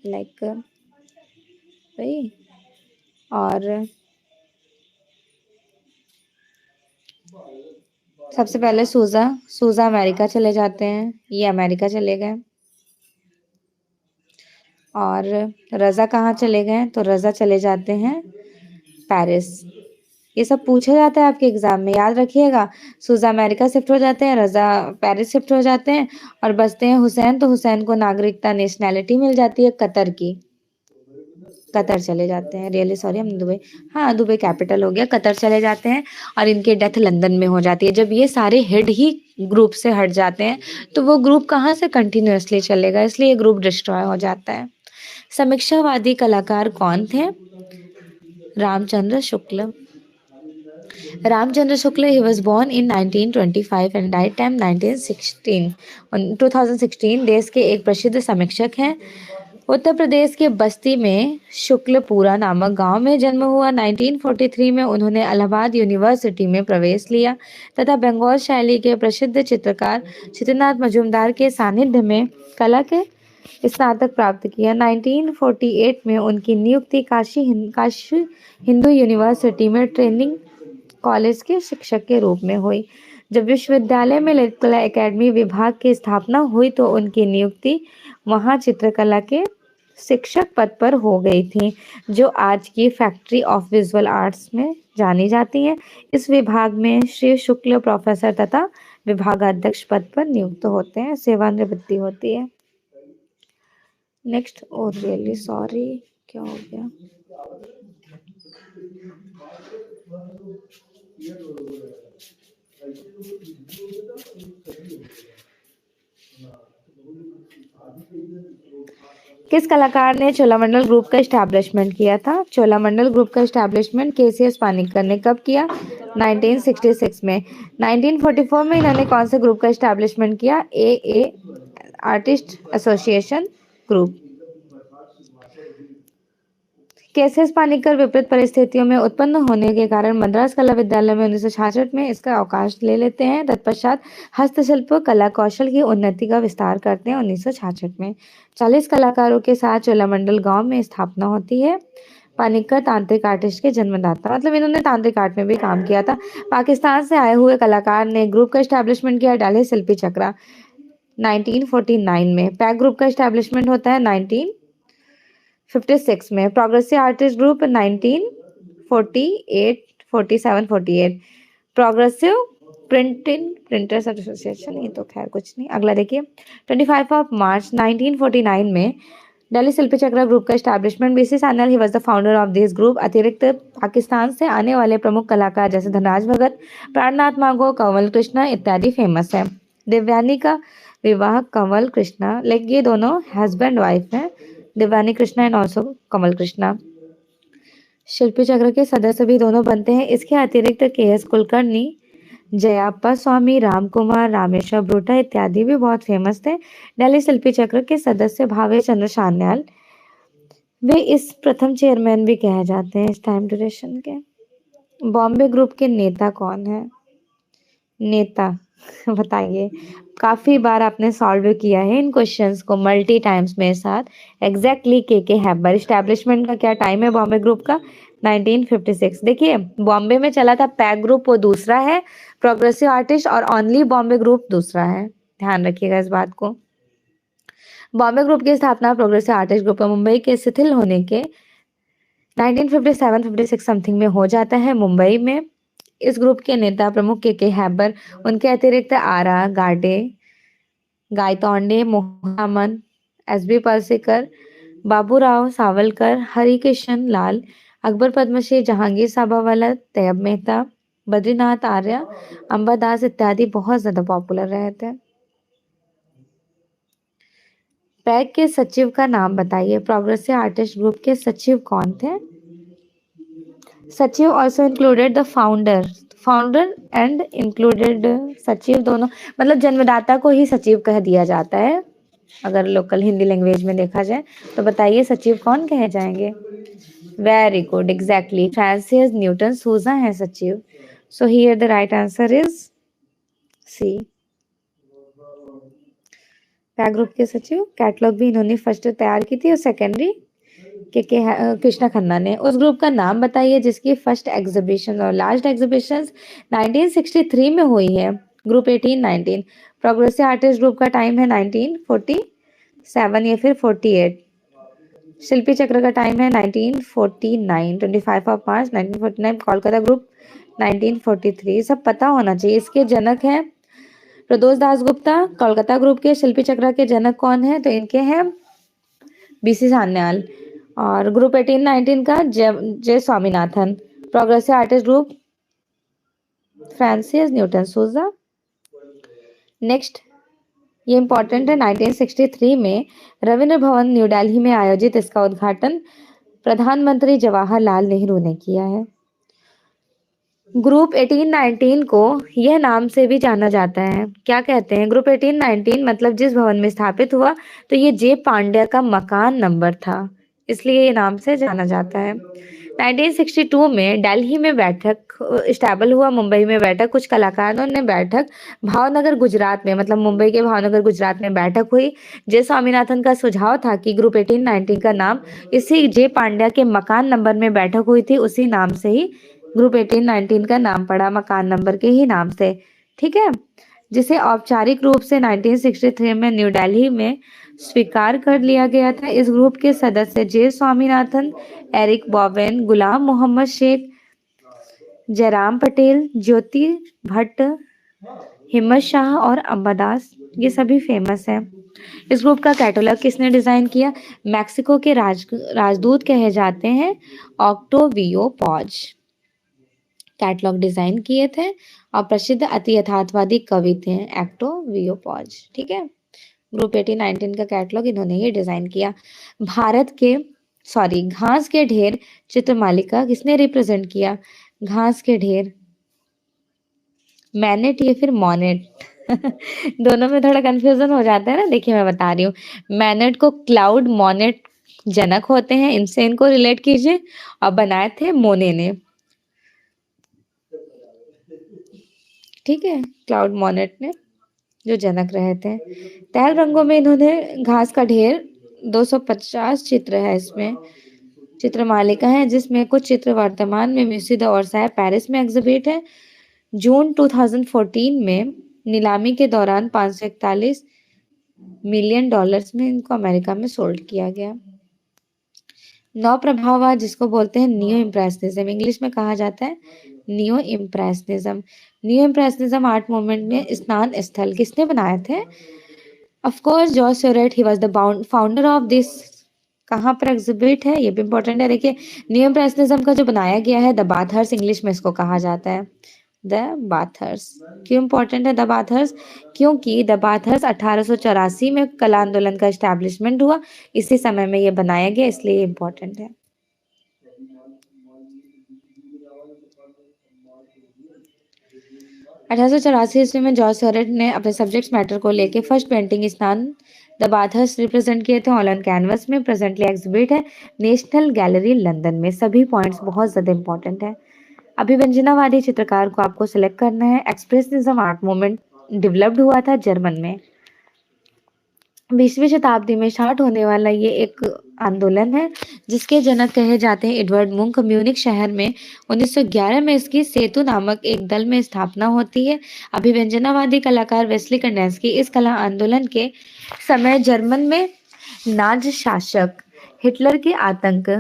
[SPEAKER 1] लाइक भाई। और सबसे पहले सूजा अमेरिका चले जाते हैं, ये अमेरिका चले गए। और रज़ा कहाँ चले गए? तो रज़ा चले जाते हैं पेरिस। ये सब पूछा जाता है आपके एग्जाम में, याद रखिएगा। सूजा अमेरिका शिफ्ट हो जाते हैं, रज़ा पेरिस शिफ्ट हो जाते हैं, और बचते हैं हुसैन। तो हुसैन को नागरिकता, नेशनैलिटी मिल जाती है कतर की। कतर चले जाते हैं, रियली सॉरी, हम दुबई, हाँ दुबई कैपिटल हो गया, कतर चले जाते हैं। और इनके डेथ लंदन में हो जाती है। जब ये सारे हेड ही ग्रुप से हट जाते हैं तो वो ग्रुप कहाँ से कंटिन्यूअसली चलेगा, इसलिए ये ग्रुप डिस्ट्रॉय हो जाता है। समीक्षावादी कलाकार कौन थे? Ramchandra Shukla. Ramchandra Shukla, he was born in 1925 and died time 1916 2016। देश के एक प्रसिद्ध समीक्षक हैं। उत्तर प्रदेश के बस्ती में शुक्लपुरा नामक गांव में जन्म हुआ। 1943 में उन्होंने इलाहाबाद यूनिवर्सिटी में प्रवेश लिया तथा बंगाल शैली के प्रसिद्ध चित्रकार चित्रनाथ मजूमदार के सानिध्य में कला के स्नातक प्राप्त किया। 1948 में उनकी नियुक्ति काशी हिंदू यूनिवर्सिटी में ट्रेनिंग कॉलेज के शिक्षक के रूप में हुई। जब विश्वविद्यालय में ललितकला एकेडमी विभाग की स्थापना हुई तो उनकी नियुक्ति वहां चित्रकला के शिक्षक पद पर हो गई थी, जो आज की फैक्ट्री ऑफ विजुअल आर्ट्स में जानी जाती हैं। इस विभाग में श्री शुक्ल प्रोफेसर तथा विभागाध्यक्ष पद पर नियुक्त होते हैं, सेवानिवृत्ति होती है। नेक्स्ट, और रियली सॉरी, क्या हो गया? किस कलाकार ने चोलामंडल ग्रुप का एस्टैब्लिशमेंट किया था? चोलामंडल ग्रुप का एस्टैब्लिशमेंट केसीएस पानिक्कर ने कब किया? 1966 में। 1944 में इन्होंने कौन से ग्रुप का एस्टैब्लिशमेंट किया? A artist association group. KCS Panikkar विपरीत परिस्थितियों में उत्पन्न होने के कारण मद्रास कला विद्यालय में 1966 में इसका अवकाश ले लेते हैं। तत्पश्चात हस्तशिल्प कला कौशल की उन्नति का विस्तार करते हैं। 1966 में 40 कलाकारों के साथ चोलामंडल गांव में स्थापना होती है। पानिक्कर तांत्रिक आर्टिस्ट के जन्मदाता, मतलब इन्होंने तांत्रिक आर्ट में भी काम किया था। पाकिस्तान से आए हुए कलाकार ने ग्रुप का एस्टैब्लिशमेंट किया डाले शिल्पी चक्रा 1949 में। पैक ग्रुप का एस्टैब्लिशमेंट होता है 1956 में। Progressive artist group 1948 47 48। Progressive printers association, ये तो खैर कुछ नहीं। अगला देखिए, 25 मार्च 1949 में दिल्ली शिल्पी चक्र ग्रुप का establishment. BC Sanyal, he was the founder of this group. अतिरिक्त पाकिस्तान से आने वाले प्रमुख कलाकार जैसे धनराज भगत, प्राणनाथ मांगो, कंवल कृष्णा इत्यादि फेमस है। देवयानी का विवाह कंवल कृष्णा, लाइक ये दोनों हस्बैंड वाइफ हैं, देवयानी कृष्णा एंड ऑल्सो कमल कृष्णा। शिल्पी चक्र के सदस्य भी दोनों बनते हैं। इसके अतिरिक्त के.एस. कुलकर्णी, जयाप्पा स्वामी, राम कुमार, रामेश्वर ब्रूटा इत्यादि भी बहुत फेमस थे। दिल्ली शिल्पी चक्र के सदस्य भावे चंद्र सान्याल, वे इस प्रथम चेयरमैन भी कहे जाते हैं इस टाइम ड्यूरेशन के। बॉम्बे ग्रुप के नेता कौन है? नेता बताइए। काफी बार आपने सॉल्व किया है इन क्वेश्चंस को मल्टी टाइम्स मेरे साथ। एग्जैक्टली के हैबर। एस्टैब्लिशमेंट का क्या टाइम है बॉम्बे ग्रुप का? 1956। देखिए, बॉम्बे में चला था पैक ग्रुप, वो दूसरा है, प्रोग्रेसिव आर्टिस्ट और ओनली बॉम्बे ग्रुप दूसरा है, ध्यान रखिएगा इस बात को। बॉम्बे ग्रुप की स्थापना प्रोग्रेसिव आर्टिस्ट ग्रुप मुंबई के शिथिल होने के 1957-56 समथिंग में हो जाता है मुंबई में। इस ग्रुप के नेता प्रमुख के हैबर, उनके अतिरिक्त आरा, गाडे, गायतोंडे, मोहम्मद, एसबी पार्सेकर, बाबूराव सावलकर, हरिकिशन लाल, अकबर पद्मश्री, जहांगीर साबावाला, तैयब मेहता, बद्रीनाथ आर्य, अंबादास इत्यादि बहुत ज्यादा पॉपुलर रहे थे। पैक के सचिव का नाम बताइए। प्रोग्रेसिव आर्टिस्ट ग्रुप के सचिव कौन थे? सचिव also included the founder and included सचिव, दोनों मतलब जन्मदाता को ही सचिव कह दिया जाता है अगर लोकल हिंदी लैंग्वेज में देखा जाए। तो बताइए सचिव कौन कहे जाएंगे? Very good, exactly, Francis Newton Souza है सचिव। So here the right answer is C. क्या ग्रुप के सचिव? कैटलॉग भी इन्होंने फर्स्ट तैयार की थी और सेकेंडरी के कृष्णा खन्ना ने। उस ग्रुप का नाम बताइए जिसकी फर्स्ट एग्जीबिशन और लास्ट एग्जीबिशन 1963 में हुई है। ग्रुप 1819। प्रोग्रेसिव आर्टिस्ट ग्रुप का टाइम है 1947 या फिर 48। शिल्पी चक्र का टाइम है 1949। 25 ऑफ मार्च 1949। कोलकाता ग्रुप 1943। सब पता होना चाहिए। इसके जनक हैं प्रदोष दास गुप्ता। कोलकाता ग्रुप के शिल्पी चक्र के जनक कौन है? तो इनके हैं बीसी सान्याल। और ग्रुप 1819 का जय Swaminathan. Progressive artist group Francis Newton सूजा। नेक्स्ट, ये इंपॉर्टेंट है, 1963 में रविंद्र भवन न्यू दिल्ली में आयोजित इसका उद्घाटन प्रधानमंत्री जवाहरलाल नेहरू ने किया है। ग्रुप 1819 को यह नाम से भी जाना जाता है, क्या कहते हैं? ग्रुप 1819 मतलब जिस भवन में स्थापित हुआ, तो ये जे पांड्या का मकान नंबर था, इसलिए ये नाम से जाना जाता है। 1962 में दिल्ली में बैठक स्टैबल हुआ, मुंबई में बैठक, कुछ कलाकारों ने बैठक भावनगर गुजरात में, मतलब मुंबई के भावनगर गुजरात में बैठक हुई। जे स्वामीनाथन का सुझाव था कि ग्रुप 1819 का नाम इसी जे पांड्या के मकान नंबर में बैठक हुई थी, उसी नाम से ही ग्रुप 1819 का नाम पड़ा, मकान नंबर के ही नाम से। ठीक है, जिसे औपचारिक रूप से 1963 में न्यू दिल्ली में स्वीकार कर लिया गया था। इस ग्रुप के सदस्य जे स्वामीनाथन, एरिक बॉवेन, गुलाम मोहम्मद शेख, जयराम पटेल, ज्योति भट्ट, हिम्मत शाह और अंबादास, ये सभी फेमस हैं। इस ग्रुप का कैटलॉग किसने डिजाइन किया? मैक्सिको के राजदूत कहे जाते हैं ऑक्टोवियो पॉज। कैटलॉग डिजाइन किए थे और प्रसिद्ध अति यथार्थवादी कवि थे ऑक्टोवियो पॉज। ठीक है, ग्रुप 1819 का कैटलॉग इन्होंने ही डिजाइन किया। घास के ढेर चित्रमालिका किसने रिप्रेजेंट किया? घास के ढेर मैनेट या फिर मोनेट? दोनों में थोड़ा कंफ्यूजन हो जाता है ना। देखिए मैं बता रही हूँ, मैनेट को क्लाउड मोनेट जनक होते हैं, इनसे इनको रिलेट कीजिए, और बनाए थे मोने ने। ठीक है, क्लाउड मोनेट ने जो जनक रहे थे। तैल रंगों में इन्होंने घास का ढेर 250 चित्र है, इसमें चित्रमालिका है, जिसमें कुछ चित्र वर्तमान में म्यूजियम d'Orsay पेरिस में एग्जिबिट है। जून 2014 में नीलामी के दौरान 541 मिलियन डॉलर्स में इनको अमेरिका में सोल्ड किया गया। नौ प्रभाववाद जिसको बोलते हैं नियो इम्प्रेशनिज्म, इंग्लिश में कहा जाता है neo impressionism. Neo impressionism art movement में स्नान स्थल किसने बनाए थे? Of course George Seurat, he was the founder of this. कहाँ पर एग्जिबिट है ये भी इंपॉर्टेंट है। देखिए, नियो इम्प्रेशनिज्म का जो बनाया गया है द बाथर्स, इंग्लिश में इसको कहा जाता है द बाथर्स। क्यों इंपॉर्टेंट है द बाथर्स? क्योंकि द बाथर्स 1884 में कला आंदोलन का एस्टैब्लिशमेंट हुआ, इसी समय में ये बनाया गया, इसलिए इम्पोर्टेंट है। ईस्वी में जॉर्ज सेरेट ने अपने सब्जेक्ट मैटर को लेके फर्स्ट पेंटिंग स्नान द बाथर्स रिप्रेजेंट किए थे ऑन कैनवस में। प्रेजेंटली एग्जिबिट है नेशनल गैलरी लंदन में। सभी पॉइंट्स बहुत ज्यादा इंपॉर्टेंट है। अभिव्यंजनावादी चित्रकार को आपको सिलेक्ट करना है। एक्सप्रेशनिज्म आर्ट मूवमेंट डेवलप्ड हुआ था जर्मन में। 20वीं शताब्दी में स्टार्ट होने वाला ये एक आंदोलन है जिसके जनक कहे जाते हैं एडवर्ड मुंक। म्यूनिक शहर में 1911 में इसकी सेतु नामक एक दल में स्थापना होती है। अभिव्यंजनावादी कलाकार वेस्ली कंडेंस्की इस कला आंदोलन के समय जर्मन में नाज शासक हिटलर के आतंक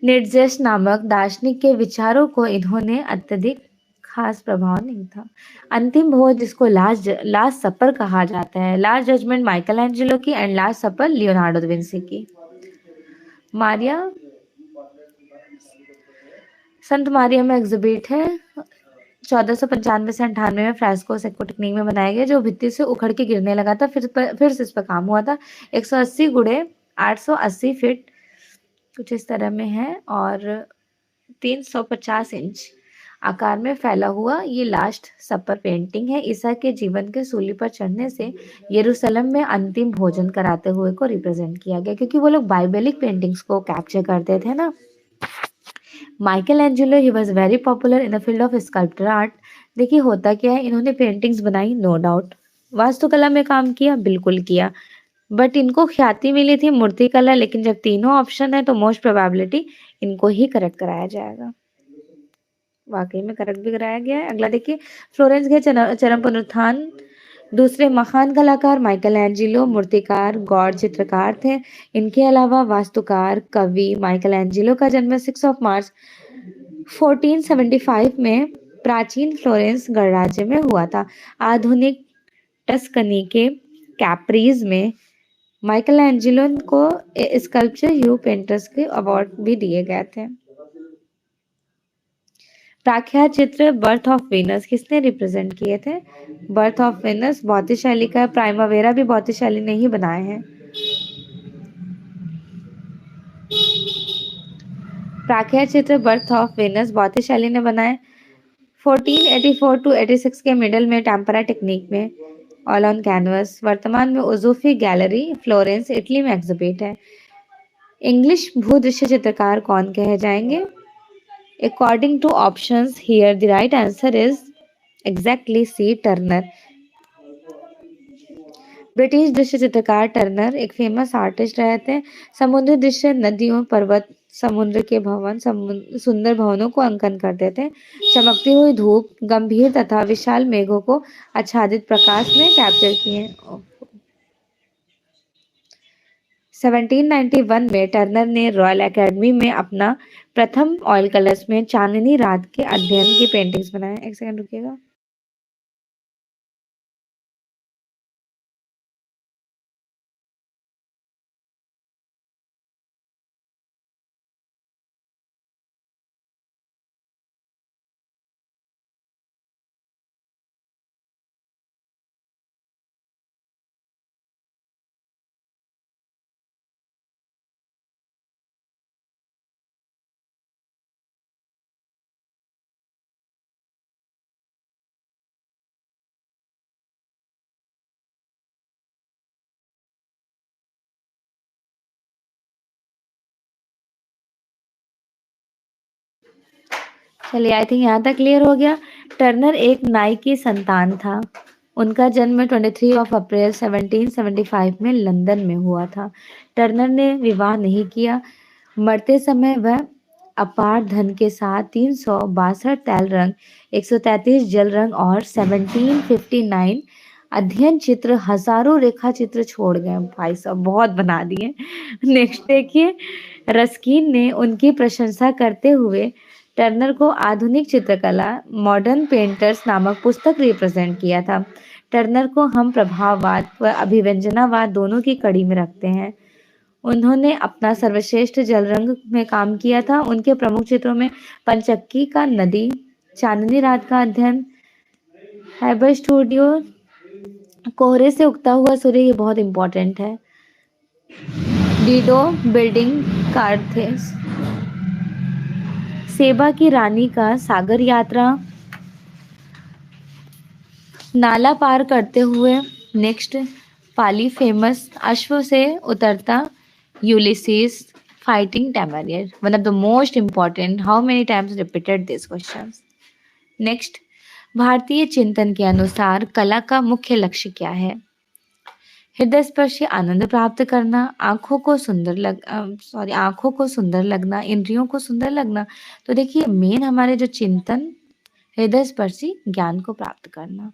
[SPEAKER 1] निर्जेश नामक दार्शनिक के विचारों को इन्होंने अत्यधिक खास प्रभाव नहीं था। अंतिम भोज जिसको लास्ट सपर कहा जाता है, लास्ट जजमेंट माइकल एंजेलो की and last supper Leonardo da Vinci की। मारिया संत मारिया में एग्जिबिट है। 1495 से 98 में फ्रेस्को सेको टेक्निक में बनाया गया, जो भित्ति से उखड़ के गिरने लगा था, फिर से इस पर काम हुआ था। 180 गुणे 880 फीट कुछ इस तरह में है और 350 इंच आकार में फैला हुआ ये लास्ट सपर पेंटिंग है। ईसा के जीवन के सूली पर चढ़ने से यरूशलेम में अंतिम भोजन कराते हुए को रिप्रेजेंट किया गया, क्योंकि वो लोग बाइबलिक पेंटिंग्स को कैप्चर करते थे ना। Michael Angelo he was very popular in the field of sculpture art. देखिए होता क्या है, इन्होंने पेंटिंग्स बनाई नो डाउट, वास्तुकला में काम किया? बिल्कुल किया। बट इनको ख्याति मिली थी मूर्तिकला, लेकिन जब तीनों ऑप्शन है तो मोस्ट प्रोबेबिलिटी इनको ही करेक्ट कराया जाएगा। वाकई में करेक्ट भी कराया गया है। अगला देखिए, फ्लोरेंस के चरम पुनरुत्थान। दूसरे महान कलाकार माइकल एंजिलो मूर्तिकार, गॉड चित्रकार थे। इनके अलावा वास्तुकार, कवि माइकल एंजिलो का जन्म 6 मार्च 1475 में प्राचीन फ्लोरेंस गणराज्य में हुआ था। आधुनिक टस्कनी के कैप्रीज में माइकल एंजिलो को स्कल्पचर ह्यू पेंटर्स के अवार्ड भी दिए गए थे। प्रख्यात चित्र बर्थ ऑफ वीनस किसने रिप्रेजेंट किए थे? बर्थ ऑफ वीनस बॉटिशैली का, प्राइमावेरा भी बॉटिशैली ने ही बनाए हैं। प्रख्यात चित्र बर्थ ऑफ वीनस बॉटिशैली ने बनाए। 1484 टू 86 के मिडल में टेम्परा टेक्निक में ऑल ऑन कैनवस। वर्तमान में उजूफी गैलरी फ्लोरेंस इटली में एग्जिबिट है। इंग्लिश भूदृश्य चित्रकार कौन कहे जाएंगे? According to options here, the right answer is exactly C. Turner. British दृश्य चित्रकार टर्नर एक फेमस आर्टिस्ट रहे थे। समुद्री दृश्य, नदियों, पर्वत, समुद्र के भवन, सुंदर भवनों को अंकन करते थे। चमकती हुई धूप, गंभीर तथा विशाल मेघों को आच्छादित प्रकाश में कैप्चर किए। 1791 में टर्नर ने रॉयल एकेडमी में अपना प्रथम ऑयल कलर्स में चांदनी रात के अध्ययन की पेंटिंग्स बनाए। एक सेकंड रुकिएगा। चलिए, आई थिंक यहाँ तक क्लियर हो गया। टर्नर एक नाई की संतान था। उनका जन्म 23 अप्रैल 1775 में लंदन में हुआ था। टर्नर ने विवाह नहीं किया। मरते समय वह अपार धन के साथ 362 तैल रंग, 133 जल रंग और 1759 अध्ययन चित्र, हजारों रेखा चित्र छोड़ गए। भाई साहब बहुत बना दिए। नेक्स्ट देखिए, रस्किन ने उनकी प्रशंसा करते हुए टर्नर को आधुनिक चित्रकला मॉडर्न पेंटर्स नामक पुस्तक रिप्रेजेंट किया था। टर्नर को हम प्रभाववाद व अभिव्यंजनावाद दोनों की कड़ी में रखते हैं। उन्होंने अपना सर्वश्रेष्ठ जल रंग में काम किया था। उनके प्रमुख चित्रों में पंचक्की का नदी, चांदनी रात का अध्ययन, हैबर स्टूडियो, कोहरे से उगता हुआ सूर्य, ये बहुत इंपॉर्टेंट है, डीडो बिल्डिंग कार्थेस, सेबा की रानी का सागर यात्रा, नाला पार करते हुए, नेक्स्ट पालीफेमस अश्व से उतरता Ulysses, fighting Temeraire. One of the most important, how many times repeated this question. Next, भारतीय चिंतन के अनुसार कला का मुख्य लक्ष्य क्या है? हृदय स्पर्शी आनंद प्राप्त करना, आंखों को सुंदर लगना, इंद्रियों को सुंदर लगना। तो देखिए, मेन हमारे जो चिंतन, हृदय स्पर्शी ज्ञान को प्राप्त करना।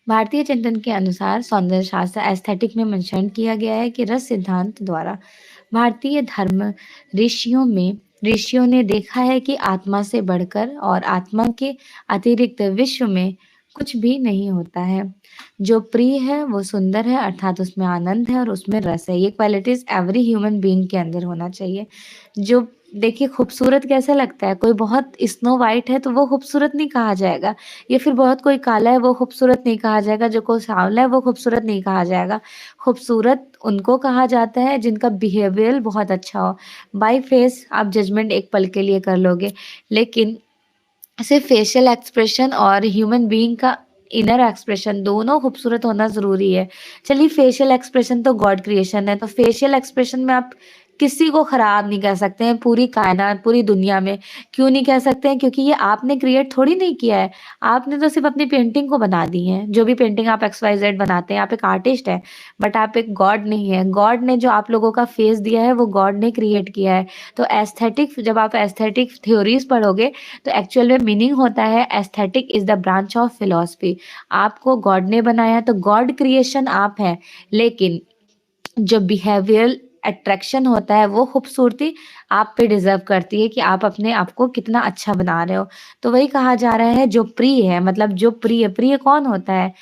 [SPEAKER 1] भारतीय चिंतन के अनुसार सौंदर्य शास्त्र एस्थेटिक में मेंशन किया गया है कि रस सिद्धांत द्वारा भारतीय धर्म ऋषियों ने देखा है कि आत्मा से बढ़कर और आत्मा के अतिरिक्त विश्व में कुछ भी नहीं होता है। जो प्रिय है वो सुंदर है, अर्थात उसमें आनंद है और उसमें रस है। ये क्वालिटीज एवरी ह्यूमन बीइंग के अंदर होना चाहिए। जो देखिए, खूबसूरत कैसा लगता है? कोई बहुत स्नो वाइट है तो वो खूबसूरत नहीं कहा जाएगा, या फिर बहुत कोई काला है वो खूबसूरत नहीं कहा जाएगा, जो कोई सांवला है वो खूबसूरत नहीं कहा जाएगा। खूबसूरत उनको कहा जाता है जिनका बिहेवियर बहुत अच्छा हो। बाय फेस आप जजमेंट एक पल के लिए कर लोगे, लेकिन सिर्फ फेशियल एक्सप्रेशन और ह्यूमन बीइंग का इनर एक्सप्रेशन दोनों खूबसूरत होना ज़रूरी है। चलिए, फेशियल एक्सप्रेशन तो गॉड क्रिएशन है, तो फेशियल एक्सप्रेशन में आप किसी को खराब नहीं कह सकते हैं, पूरी कायनात, पूरी दुनिया में। क्यों नहीं कह सकते हैं? क्योंकि ये आपने क्रिएट थोड़ी नहीं किया है। आपने तो सिर्फ अपनी पेंटिंग को बना दी है। जो भी पेंटिंग आप XYZ बनाते हैं, आप एक आर्टिस्ट है, बट आप एक गॉड नहीं है। गॉड ने जो आप लोगों का फेस दिया है वो गॉड ने क्रिएट किया है। तो एस्थेटिक, जब आप एस्थेटिक थ्योरीज पढ़ोगे तो एक्चुअल में मीनिंग होता है aesthetic is the branch of philosophy. आपको गॉड ने बनाया तो गॉड क्रिएशन आप है, लेकिन जो बिहेवियरल अट्रैक्शन होता है वो खूबसूरती आप पे डिजर्व करती है कि आप अपने आप को कितना अच्छा बना रहे हो। तो वही कहा जा रहा है जो प्रिय है, मतलब जो प्रिय, प्रिय कौन होता है?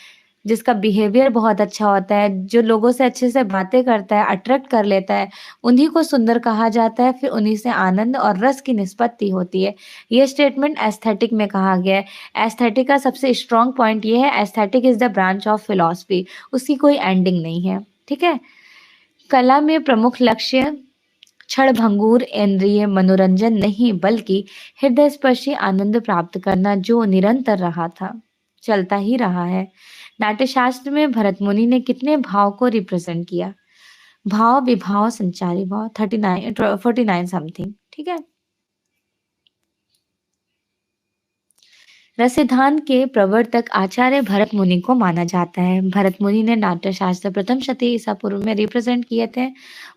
[SPEAKER 1] जिसका बिहेवियर बहुत अच्छा होता है, जो लोगों से अच्छे से बातें करता है, अट्रैक्ट कर लेता है, उन्हीं को सुंदर कहा जाता है। फिर उन्हीं से आनंद और रस की निष्पत्ति होती है। ये स्टेटमेंट एस्थेटिक में कहा गया है। एस्थेटिक का सबसे स्ट्रॉन्ग पॉइंट ये है, aesthetic is the branch of philosophy. उसकी कोई एंडिंग नहीं है, ठीक है। कला में प्रमुख लक्ष्य क्षणभंगुर इंद्रिय मनोरंजन नहीं, बल्कि हृदय स्पर्शी आनंद प्राप्त करना, जो निरंतर रहा था, चलता ही रहा है। नाट्यशास्त्र में भरत मुनि ने कितने भाव को रिप्रेजेंट किया? भाव, विभाव, संचारी भाव, 49 समथिंग, ठीक है। रसिधान के प्रवर्तक आचार्य भरत मुनि को माना जाता है। भरत मुनि ने नाट्यशास्त्र प्रथम शती ईसा पूर्व में रिप्रेजेंट किए थे।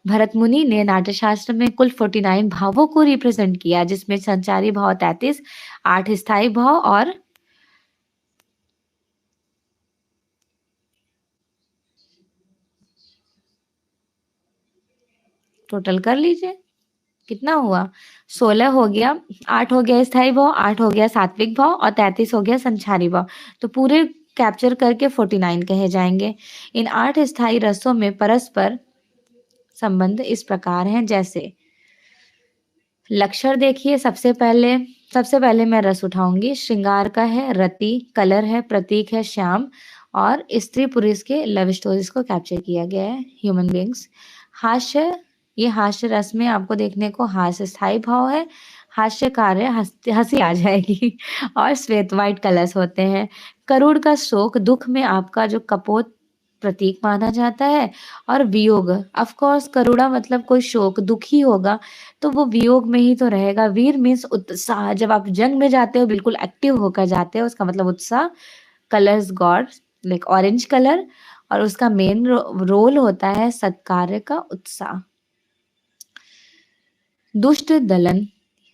[SPEAKER 1] भरत मुनि ने नाट्यशास्त्र में कुल 49 भावों को रिप्रेजेंट किया, जिसमें संचारी भाव 33, 8 स्थायी भाव और टोटल कर लीजिए कितना हुआ। 16 हो गया, 8 हो गया स्थायी भाव, 8 हो गया सात्विक भाव और 33 हो गया संचारी भाव। तो पूरे कैप्चर करके 49 कहे जाएंगे। इन 8 स्थायी रसों में परस्पर संबंध इस प्रकार हैं, जैसे लक्षण देखिए। सबसे पहले मैं रस उठाऊंगी। श्रृंगार का है रति, कलर है प्रतीक, है श्याम, और स्त्री पुरुष के लव स्टोरीज को कैप्चर किया गया है, ह्यूमन बींग्स। हास्य, ये हास्य रस में आपको देखने को हास्य स्थायी भाव है, हास्य कार्य, हंसी आ जाएगी और श्वेत व्हाइट कलर्स होते हैं। करुण का शोक, दुख में आपका जो कपोत प्रतीक माना जाता है। और वियोग, ऑफ कोर्स करुणा मतलब कोई शोक, दुखी होगा तो वो वियोग में ही तो रहेगा। वीर मीन्स उत्साह, जब आप जंग में जाते हो बिल्कुल एक्टिव होकर जाते हो, उसका मतलब उत्साह। Colours God, like orange colour, और उसका मेन रोल होता है सत्कार्य का उत्साह। दुष्ट दलन,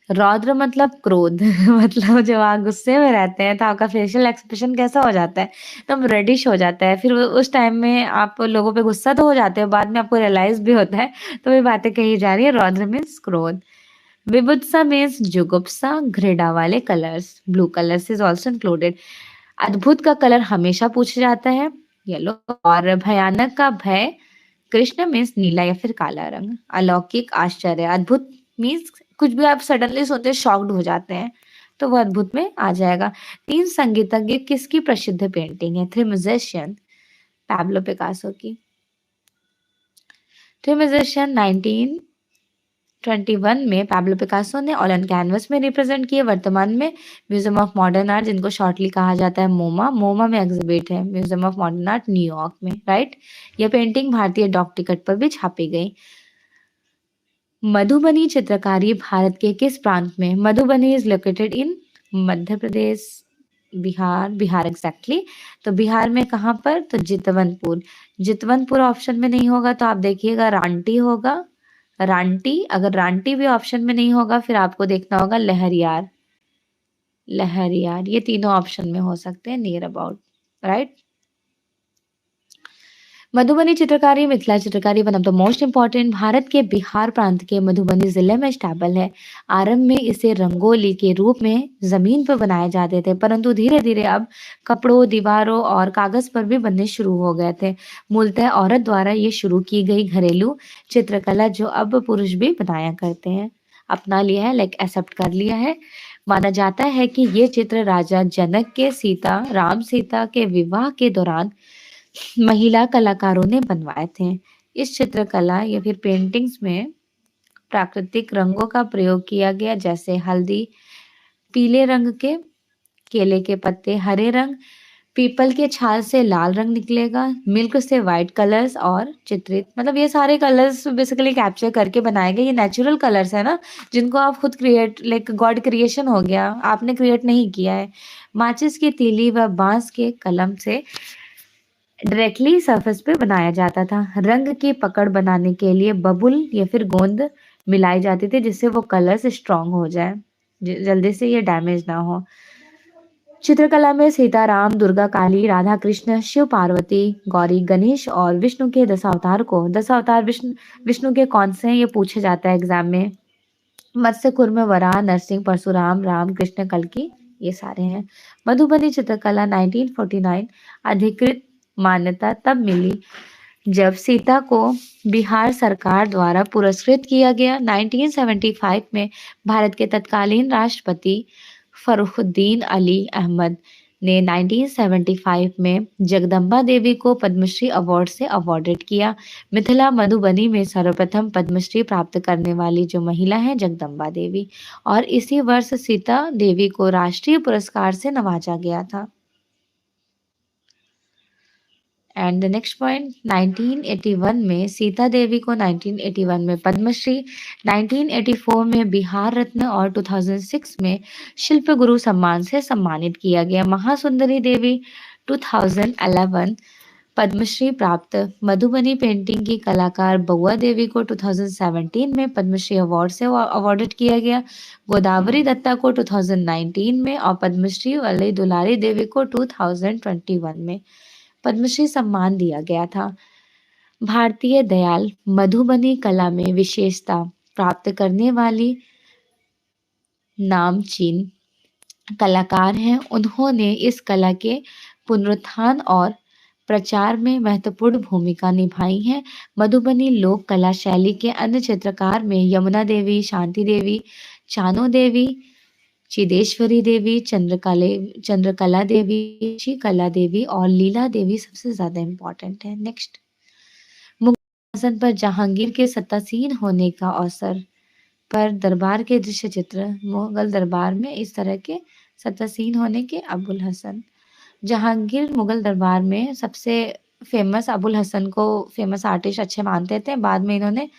[SPEAKER 1] रौद्र मतलब क्रोध मतलब जब आप गुस्से में रहते हैं तो आपका फेशियल एक्सप्रेशन कैसा हो जाता है, एकदम रेडिश हो जाता है। फिर उस टाइम में आप लोगों पे गुस्सा तो हो जाते हो, बाद में आपको रियलाइज भी होता है। तो ये बातें कही जा रही है। रौद्र मीन्स क्रोध, विभुत्सा मीन्स जुगुप्सा, घृणा वाले colours, blue colours is also included. अद्भुत का कलर हमेशा पूछा जाता है, येलो। और भयानक का भय, कृष्ण मीन्स नीला या फिर काला रंग। अलौकिक आश्चर्य, अद्भुत मीन्स कुछ भी आप सडनली सोचते शॉक्ड हो जाते हैं, तो वो अद्भुत में आ जाएगा। 3 संगीतज्ञ किसकी प्रसिद्ध पेंटिंग है? थ्री म्यूजिशियन, पैब्लो पिकासो की। थ्री म्यूजिशियन 1921 में पैब्लो पिकासो ने ऑन कैनवस में रिप्रेजेंट किए। वर्तमान में म्यूजियम ऑफ मॉडर्न आर्ट, जिनको शॉर्टली कहा जाता है मोमा में एग्जिबिट है, museum of modern art New York में, राइट। यह पेंटिंग भारतीय डाक टिकट पर भी छापी गई। मधुबनी चित्रकारी भारत के किस प्रांत में? Madhubani is located in Madhya Pradesh, Bihar exactly. तो बिहार में कहाँ पर? तो जितवनपुर। जितवनपुर ऑप्शन में नहीं होगा तो आप देखिएगा रांटी होगा, रांटी। अगर रांटी भी ऑप्शन में नहीं होगा फिर आपको देखना होगा लहरियार, लहरियार। ये तीनों ऑप्शन में हो सकते हैं, नियर अबाउट, राइट। मधुबनी चित्रकारी, मिथिला चित्रकारी one of the most important, Bharat के बिहार प्रांत के मधुबनी जिले में स्टैबल है। आरंभ में इसे रंगोली के रूप में जमीन पर बनाए जाते थे, परंतु धीरे धीरे अब कपड़ों, दीवारों और कागज पर भी बनने शुरू हो गए थे। मूलतः औरत द्वारा ये शुरू की गई घरेलू चित्रकला, जो अब पुरुष भी बनाया करते हैं, अपना लिया है, लाइक एक्सेप्ट कर लिया है। माना जाता है कि ये चित्र राजा जनक के राम सीता के विवाह के दौरान महिला कलाकारों ने बनवाए थे। इस चित्रकला या फिर पेंटिंग्स में प्राकृतिक रंगों का प्रयोग किया गया, जैसे हल्दी पीले रंग के, केले के पत्ते हरे रंग, पीपल के छाल से लाल रंग निकलेगा, मिल्क से व्हाइट कलर्स और चित्रित, मतलब ये सारे कलर्स बेसिकली कैप्चर करके बनाए गए। ये नेचुरल कलर्स है ना, जिनको आप खुद क्रिएट, लाइक गॉड क्रिएशन हो गया, आपने क्रिएट नहीं किया है। माचिस की तीली व बांस के कलम से डायरेक्टली सरफेस पे बनाया जाता था। रंग की पकड़ बनाने के लिए बबुल या फिर गोंद मिलाई जाती थी, जिससे वो कलर्स स्ट्रांग हो जाए, जल्दी से ये डैमेज ना हो। चित्रकला में सीताराम, दुर्गा काली, राधा कृष्ण, शिव पार्वती, गौरी गणेश और विष्णु के दशावतार को, दशावतार विष्णु विष्णु के कौन से हैं ये पूछा जाता है एग्जाम में। मत्स्य कुर्म, वराह, नरसिंह, परशुराम, राम, कृष्ण, कल्कि, ये सारे हैं। मधुबनी चित्रकला 1949 अधिकृत मान्यता तब मिली जब सीता को बिहार सरकार द्वारा पुरस्कृत किया गया। 1975 में भारत के तत्कालीन राष्ट्रपति फरुखुद्दीन अली अहमद ने 1975 में जगदम्बा देवी को पद्मश्री अवार्ड से अवॉर्डेड किया। मिथिला मधुबनी में सर्वप्रथम पद्मश्री प्राप्त करने वाली जो महिला है जगदम्बा देवी, और इसी वर्ष सीता देवी को राष्ट्रीय पुरस्कार से नवाजा गया था। एंड द नेक्स्ट पॉइंट, 1981 में सीता देवी को 1981 में पद्मश्री, 1984 में बिहार रत्न और 2006 में शिल्प गुरु सम्मान से सम्मानित किया गया। महासुंदरी देवी 2011 पद्मश्री प्राप्त। मधुबनी पेंटिंग की कलाकार बउआ देवी को 2017 में पद्मश्री अवार्ड से अवॉर्डेड किया गया। गोदावरी दत्ता को 2019 में और पद्मश्री वाली दुलारी देवी को 2021 में पद्मश्री सम्मान दिया गया था। भारतीय दयाल मधुबनी कला में विशेषता प्राप्त करने वाली नामचीन कलाकार हैं। उन्होंने इस कला के पुनरुत्थान और प्रचार में महत्वपूर्ण भूमिका निभाई है। मधुबनी लोक कला शैली के अन्य चित्रकार में यमुना देवी, शांति देवी, चानो देवी, चिदेश्वरी देवी, चंद्रकला देवी, कला देवी और लीला देवी सबसे ज्यादा इम्पोर्टेंट है। नेक्स्ट, मुगल शासन पर जहांगीर के सत्तासीन होने का अवसर पर दरबार के दृश्य चित्र। मुगल दरबार में इस तरह के सत्तासीन होने के अबुल हसन। जहांगीर मुगल दरबार में सबसे फेमस, अबुल हसन को फेमस आर्टिस्ट अच्छे मानते थे, बाद में इन्होंने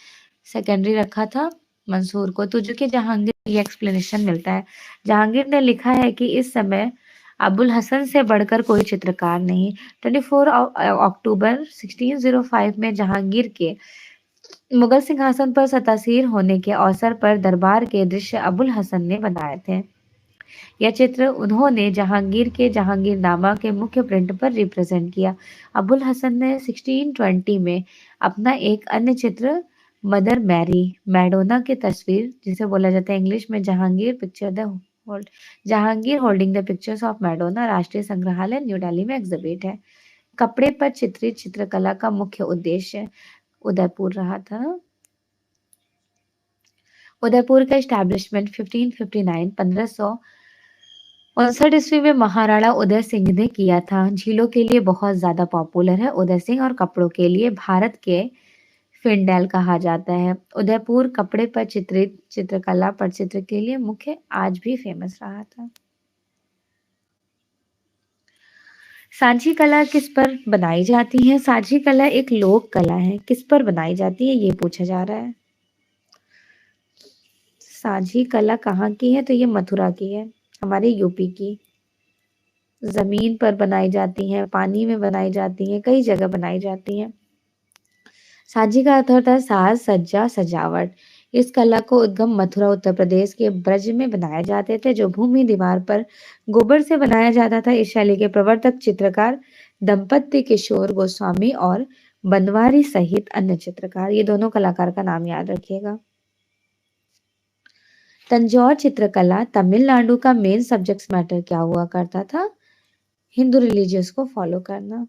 [SPEAKER 1] सेकेंडरी रखा था मंसूर को। तो जो कि जहांगीर, ये एक्सप्लेनेशन मिलता है। जहांगीर ने लिखा है कि इस समय अबुल हसन से बढ़कर कोई चित्रकार नहीं। 24 अक्टूबर 1605 में जहांगीर के मुगल सिंहासन पर सतासीर होने के अवसर पर दरबार के दृश्य अबुल हसन ने बनाए थे। यह चित्र उन्होंने जहांगीर के जहांगीरनामा के मुख्य प्रिंट पर रिप्रेजेंट किया। अबुल हसन ने 1620 में अपना एक अन्य चित्र मदर मैरी मैडोना की तस्वीर, जिसे बोला जाता है इंग्लिश में Jahangir picture the hold Jahangir holding the pictures of Madonna, राष्ट्रीय संग्रहालय न्यू दिल्ली में एग्जिबिट है। कपड़े पर चित्रित चित्रकला का मुख्य उद्देश्य उदयपुर रहा था। उदयपुर का एस्टैब्लिशमेंट 1559 1559 ईस्वी में महाराणा उदय सिंह ने किया था। झीलों के लिए बहुत ज्यादा पॉपुलर है उदय सिंह, और कपड़ों के लिए भारत के फिंडेल कहा जाता है। उदयपुर कपड़े पर चित्रित चित्रकला पटचित्र के लिए मुख्य आज भी फेमस रहा था। सांझी कला किस पर बनाई जाती है? सांझी कला एक लोक कला है। किस पर बनाई जाती है ये पूछा जा रहा है। सांझी कला कहाँ की है? तो ये मथुरा की है, हमारे यूपी की। जमीन पर बनाई जाती हैं, पानी में बनाई जाती हैं, कई जगह बनाई जाती हैं। सांझी का अर्थ होता है साज, सज्जा, सजावट। इस कला को उद्गम मथुरा उत्तर प्रदेश के ब्रज में बनाए जाते थे, जो भूमि दीवार पर गोबर से बनाया जाता था। इस शैली के प्रवर्तक चित्रकार दंपति किशोर गोस्वामी और बनवारी सहित अन्य चित्रकार। ये दोनों कलाकार का नाम याद रखिएगा। तंजौर चित्रकला तमिलनाडु का मेन सब्जेक्ट मैटर क्या हुआ करता था? हिंदू रिलीजियस को फॉलो करना।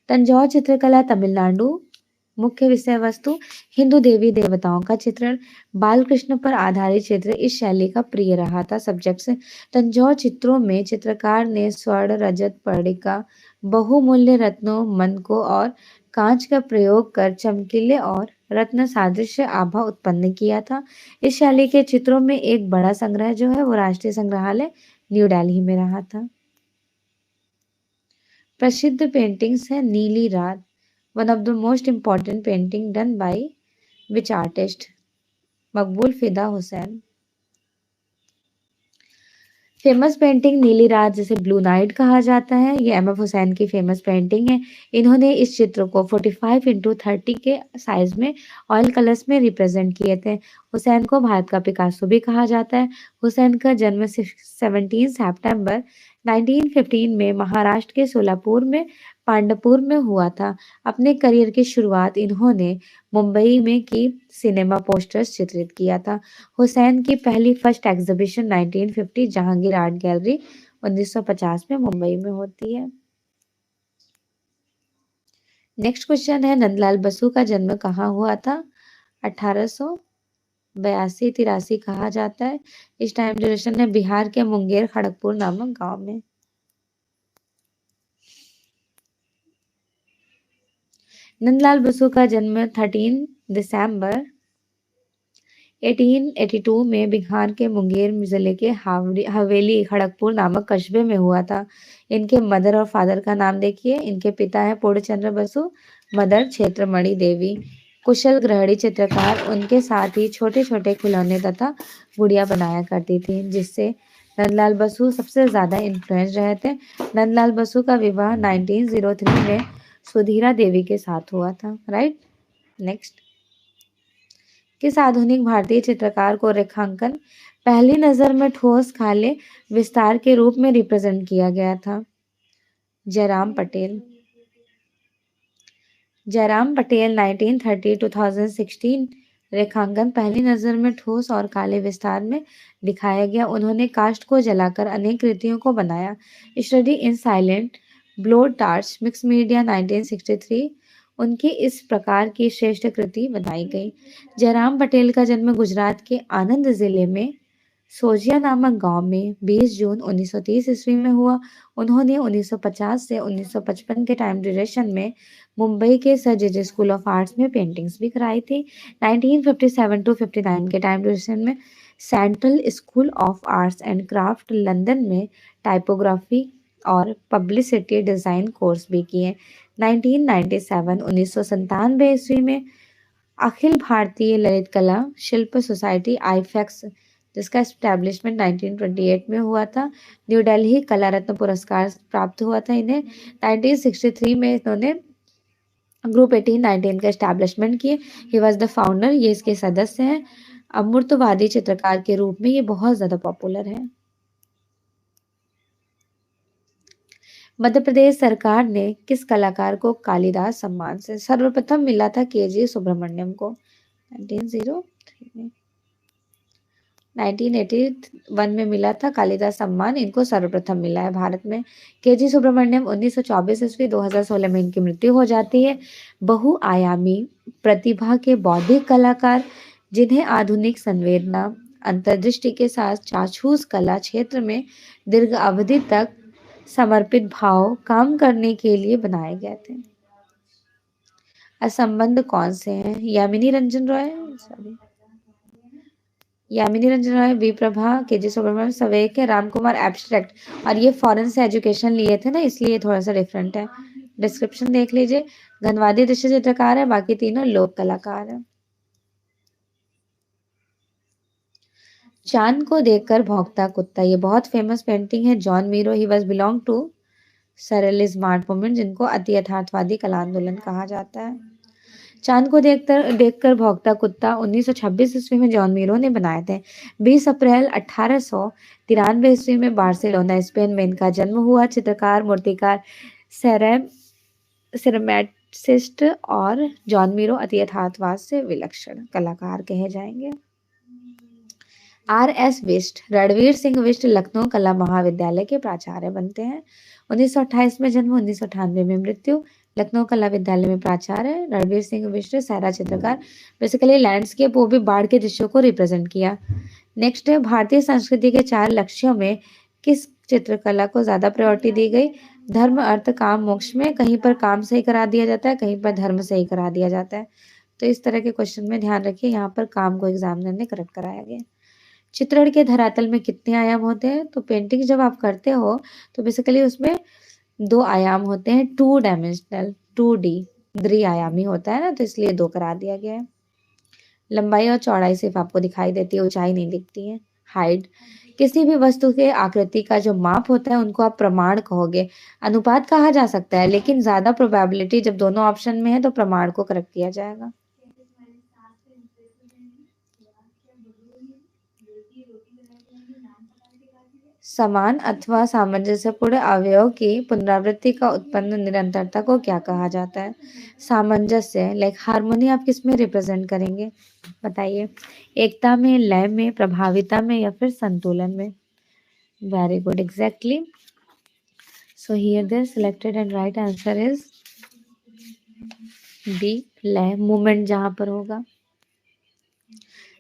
[SPEAKER 1] तंजौर चित्रकला तमिलनाडु, मुख्य विषय वस्तु हिंदू देवी देवताओं का चित्रण, बाल कृष्ण पर आधारित चित्र इस शैली का प्रिय रहा था। सब्जेक्ट्स, तंजौर चित्रों में चित्रकार ने स्वर्ण, रजत, पर्णिका, बहुमूल्य रत्नों, मनकों और कांच का प्रयोग कर चमकीले और रत्न सादृश्य आभा उत्पन्न किया था। इस शैली के चित्रों में एक बड़ा संग्रह जो है वो राष्ट्रीय संग्रहालय न्यू दिल्ली में रहा था। प्रसिद्ध पेंटिंग्स है नीली रात, one of the most important painting done by which artist? मकबूल फिदा हुसैन। फेमस पेंटिंग नीली रात, जिसे ब्लू नाइट कहा जाता है, ये एम एफ हुसैन की फेमस पेंटिंग है। इन्होंने इस चित्र को 45x30 के साइज में ऑयल कलर्स में रिप्रेजेंट किए थे। हुसैन को भारत का पिकासो भी कहा जाता है। हुसैन का जन्म 17 सितंबर 1915 में महाराष्ट्र के सोलापुर में पांडुपुर में हुआ था। अपने करियर की शुरुआत इन्होंने मुंबई में की सिनेमा पोस्टर्स चित्रित किया था। हुसैन की पहली first exhibition 1950 Jahangir art gallery 1950 में मुंबई में होती है। नेक्स्ट क्वेश्चन है नंदलाल बसु का जन्म कहाँ हुआ था? 1882-83 कहा जाता है। इस टाइम ड्यूरेशन है बिहार के मुंगेर खड़गपुर नामक गांव में। नंदलाल बसु का जन्म 13 दिसंबर 1882 में बिहार के मुंगेर जिले के हवेली खड़गपुर नामक कस्बे में हुआ था। इनके मदर और फादर का नाम देखिए। इनके पिता है पूर्णचंद्र बसु, मदर क्षेत्रमणि देवी। कुशल गृहिणी चित्रकार, उनके साथ ही छोटे छोटे खिलौने तथा गुड़िया बनाया करती थी, जिससे नंदलाल बसु सबसे ज्यादा इन्फ्लुएंस रहे थे। नंदलाल बसु का विवाह 1903 में सुधीरा देवी के साथ हुआ था। राइट। नेक्स्ट, किस आधुनिक भारतीय चित्रकार को रेखांकन पहली नजर में ठोस खाले विस्तार के रूप में रिप्रेजेंट किया गया था? जयराम पटेल। जयराम पटेल 1930-2016 रेखांकन पहली नजर में ठोस और काले विस्तार में दिखाया गया। उन्होंने कास्ट को जलाकर अनेक कृतियों को बनाया। Study in silent blow torch mix media 1963 उनकी इस प्रकार की श्रेष्ठ कृति बनाई गई। जयराम पटेल का जन्म गुजरात के आनंद जिले में सोजिया नामक गांव में 20 जून 1930 ईस्वी में हुआ। उन्होंने 1950 से 1955 के टाइम ड्यूरेशन में मुंबई के sir J school of arts में पेंटिंग्स भी कराई थी। 1957 टू 59 के टाइम ड्यूरेशन में central school of arts and craft London में टाइपोग्राफी और पब्लिसिटी डिजाइन कोर्स भी किए। 1997 ईस्वी में अखिल भारतीय ललित कला शिल्प सोसाइटी आईफेक्स, जिसका एस्टेब्लिशमेंट 1928 में हुआ था। न्यू दिल्ली कला रत्न पुरस्कार प्राप्त हुआ था इन्हें। 1963 में इन्होंने ग्रुप 1819 का एस्टेब्लिशमेंट किए। ही वॉज द फाउंडर, ये इसके सदस्य हैं। अमूर्तवादी चित्रकार के रूप में ये बहुत ज्यादा पॉपुलर है। मध्य प्रदेश सरकार ने किस कलाकार को कालिदास सम्मान से सर्वप्रथम मिला था? के.जी. सुब्रमण्यम को 1903 में। 1981 में मिला था कालिदास सम्मान, इनको सर्वप्रथम मिला है भारत में। के.जी. सुब्रमण्यम 1924 ईस्वी 2016 में इनकी मृत्यु हो जाती है। बहुआयामी प्रतिभा के बौद्धिक कलाकार, जिन्हें आधुनिक संवेदना अंतर्दृष्टि के साथ चाक्षुष कला क्षेत्र में दीर्घ अवधि तक समर्पित भाव काम करने के लिए बनाए गए थे। असंबंध कौन से हैं? Yamini Ranjan Roy, B Prabha, KG. सुब्रमण्यम, सवेक है, राम कुमार एब्स्ट्रैक्ट। और ये फॉरेन से एजुकेशन लिए थे ना, इसलिए थोड़ा सा डिफरेंट है। डिस्क्रिप्शन देख लीजिए। घनवादी दृश्य चित्रकार है, बाकी तीनों लोक कलाकार है। चांद को देखकर भौंकता कुत्ता, ये बहुत फेमस पेंटिंग है। Joan Miro, he was belong to surrealist movement, जिनको अति यथार्थवादी कला आंदोलन कहा जाता है। चांद को देखकर भौंकता कुत्ता 1926 ईस्वी में जॉन मीरो ने बनाए थे। 20 अप्रैल 1893 ईस्वी में बार्सिलोना स्पेन में इनका जन्म हुआ। चित्रकार, मूर्तिकार, सिरेमिस्ट और जॉन मीरो अति यथार्थवाद से विलक्षण कलाकार कहे जाएंगे। R.S. बिष्ट, रणवीर सिंह बिष्ट लखनऊ कला महाविद्यालय के प्राचार्य बनते हैं। 1928 में जन्म, 1998 में मृत्यु। लखनऊ कला विद्यालय में प्राचार्य रणवीर सिंह बिष्ट, सहरा चित्रकार, बेसिकली लैंडस्केप, वो भी बाढ़ के दृश्यों को रिप्रेजेंट किया। नेक्स्ट है, भारतीय संस्कृति के 4 लक्ष्यों में किस चित्रकला को ज्यादा प्रायोरिटी दी गई? धर्म, अर्थ, काम, मोक्ष में कहीं पर काम सही करा दिया जाता है, कहीं पर धर्म सही करा दिया जाता है। तो इस तरह के क्वेश्चन में ध्यान रखिए, यहाँ पर काम को एग्जामिनर ने करेक्ट कराया गया। चित्रण के धरातल में कितने आयाम होते हैं? तो पेंटिंग जब आप करते हो तो बेसिकली उसमें 2 आयाम होते हैं, 2 डायमेंशनल, 2D, द्विआयामी होता है ना, तो इसलिए 2 करा दिया गया है। लंबाई और चौड़ाई सिर्फ आपको दिखाई देती है, ऊंचाई नहीं दिखती है। हाइट, किसी भी वस्तु के आकृति का जो माप होता है उनको आप प्रमाण कहोगे। अनुपात कहा जा सकता है, लेकिन ज्यादा प्रोबेबिलिटी जब दोनों ऑप्शन में है तो प्रमाण को करेक्ट किया जाएगा। समान अथवा सामंजस्यपूर्ण अवयव की पुनरावृत्ति का उत्पन्न निरंतरता को क्या कहा जाता है? सामंजस्य, लाइक हार्मोनी आप किस में रिप्रेजेंट करेंगे बताइए? एकता में, लय में, प्रभाविता में या फिर संतुलन में? Very good, exactly. So here the selected and right answer is D, लय, मूवमेंट जहां पर होगा।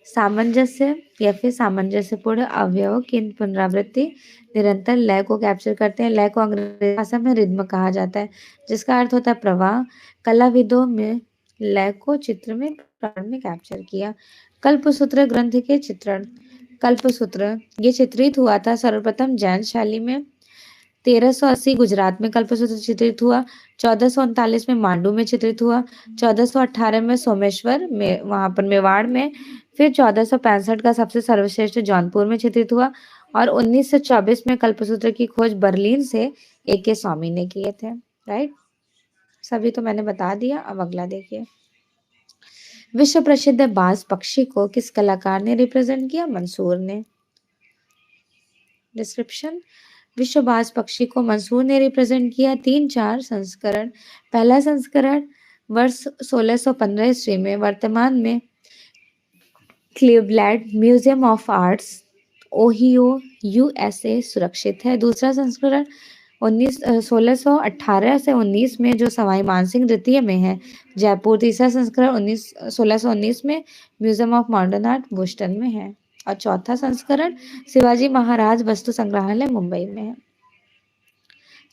[SPEAKER 1] सामंजस्य या फिर सामंजस्यपूर्ण अवयव की पुनरावृत्ति निरंतर लय को कैप्चर करते हैं। लय को अंग्रेजी भाषा में रिद्म कहा जाता है, जिसका अर्थ होता है प्रवाह। कलाविदों में लय को चित्र में प्राण में कैप्चर किया। कल्पसूत्र ग्रंथ के चित्रण। कल्पसूत्र ये चित्रित हुआ था सर्वप्रथम जैन शैली में। 1380 गुजरात में कल्पसूत्र चित्रित हुआ। 1439 में मांडू में चित्रित हुआ। 1418 में सोमेश्वर में, वहां पर मेवाड़ में। फिर 1465 का सबसे सर्वश्रेष्ठ जौनपुर में चित्रित हुआ। और 1924 में कल्पसूत्र की खोज बर्लिन से A.K. स्वामी ने किए थे। राइट, सभी तो मैंने बता दिया। अब अगला देखिए। विश्व प्रसिद्ध बाज पक्षी को किस कलाकार ने रिप्रेजेंट किया? मंसूर ने। डिस्क्रिप्शन। विश्व बाज पक्षी को मंसूर ने रिप्रेजेंट किया। 3-4 संस्करण। पहला संस्करण वर्ष 1615 ईस्वी में वर्तमान में Cleveland museum of arts, Ohio, USA सुरक्षित है। दूसरा संस्करण 1618 से 19 में जो सवाई मानसिंह द्वितीय में है, जयपुर। तीसरा संस्करण 1619 में museum of modern art, Boston में है। और चौथा संस्करण शिवाजी महाराज वस्तु संग्रहालय, मुंबई में है।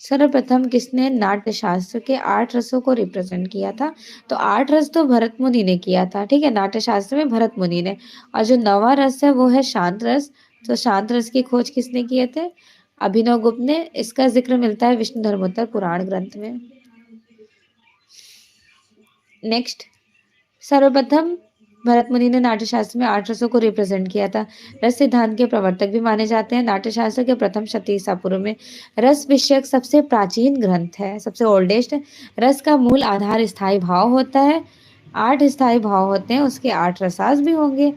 [SPEAKER 1] सर्वप्रथम किसने नाट्य शास्त्र के 8 रसों को रिप्रेजेंट किया था? तो 8 रस तो भरत मुनि ने किया था, ठीक है, नाट्य शास्त्र में भरत मुनि ने। और जो 9वां रस है वो है शांत रस। तो शांत रस की खोज किसने किए थे? अभिनव गुप्त ने। इसका जिक्र मिलता है विष्णु धर्मोत्तर पुराण ग्रंथ में। नेक्स्ट, सर्वप्रथम भरत मुनि ने नाट्य शास्त्र में 8 रसों को रिप्रेजेंट किया था। रस सिद्धांत के प्रवर्तक भी माने जाते हैं। नाट्य शास्त्र के प्रथम शती ईसा पूर्व में। रस विषयक सबसे प्राचीन ग्रंथ है, सबसे ओल्डेस्ट। रस का मूल आधार स्थायी भाव होता है। 8 स्थायी भाव होते हैं, उसके 8 रसास भी होंगे।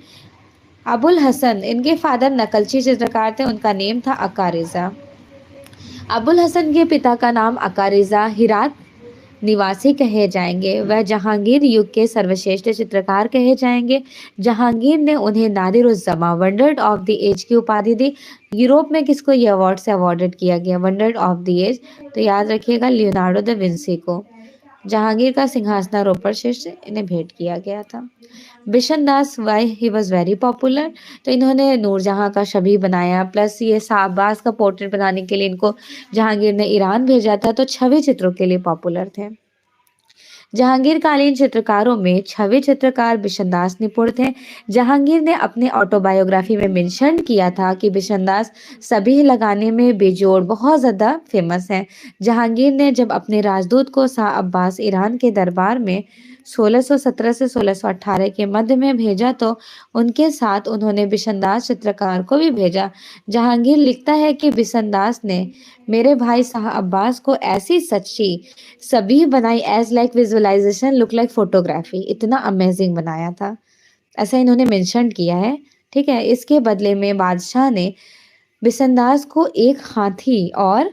[SPEAKER 1] अबुल हसन, इनके फादर नकलची चित्रकार थे, उनका नेम था अकारिजा। अबुल हसन के पिता का नाम अकारिजा हिरात निवासी कहे जाएंगे। वह जहांगीर युग के सर्वश्रेष्ठ चित्रकार कहे जाएंगे। जहांगीर ने उन्हें नादिर उज जमा, वंडर ऑफ द एज की उपाधि दी। यूरोप में किसको ये अवार्ड से अवॉर्डेड किया गया, वंडर ऑफ द एज? तो याद रखिएगा, लियोनार्डो दा विंसी को। जहांगीर का सिंहासनारोपण शिष्य इन्हें भेंट किया गया था। Bishan Das, why he was very popular? तो इन्होंने नूरजहां का छवि बनाया, प्लस ये शाहबाज का पोर्ट्रेट बनाने के लिए इनको जहांगीर ने ईरान भेजा था, तो छवि चित्रों के लिए पॉपुलर थे। जहांगीर कालीन चित्रकारों में छवि चित्रकार बिशनदास निपुण थे। जहांगीर ने अपने ऑटोबायोग्राफी में मेंशन किया था कि बिशनदास सभी लगाने में बेजोड़ बहुत ज़्यादा फेमस हैं। जहांगीर ने जब अपने राजदूत को शाह अब्बास ईरान के दरबार में 1617 से 1618 के मध्य में भेजा, तो उनके साथ उन्होंने बिशनदास चित्रकार को भी भेजा। जहांगीर लिखता है कि बिशनदास ने मेरे भाई शाह अब्बास को ऐसी सच्ची सभी बनाई, as like visualization look like photography, इतना अमेजिंग बनाया था, ऐसा इन्होंने मेंशन किया है। ठीक है, इसके बदले में बादशाह ने बिशनदास को एक हाथी और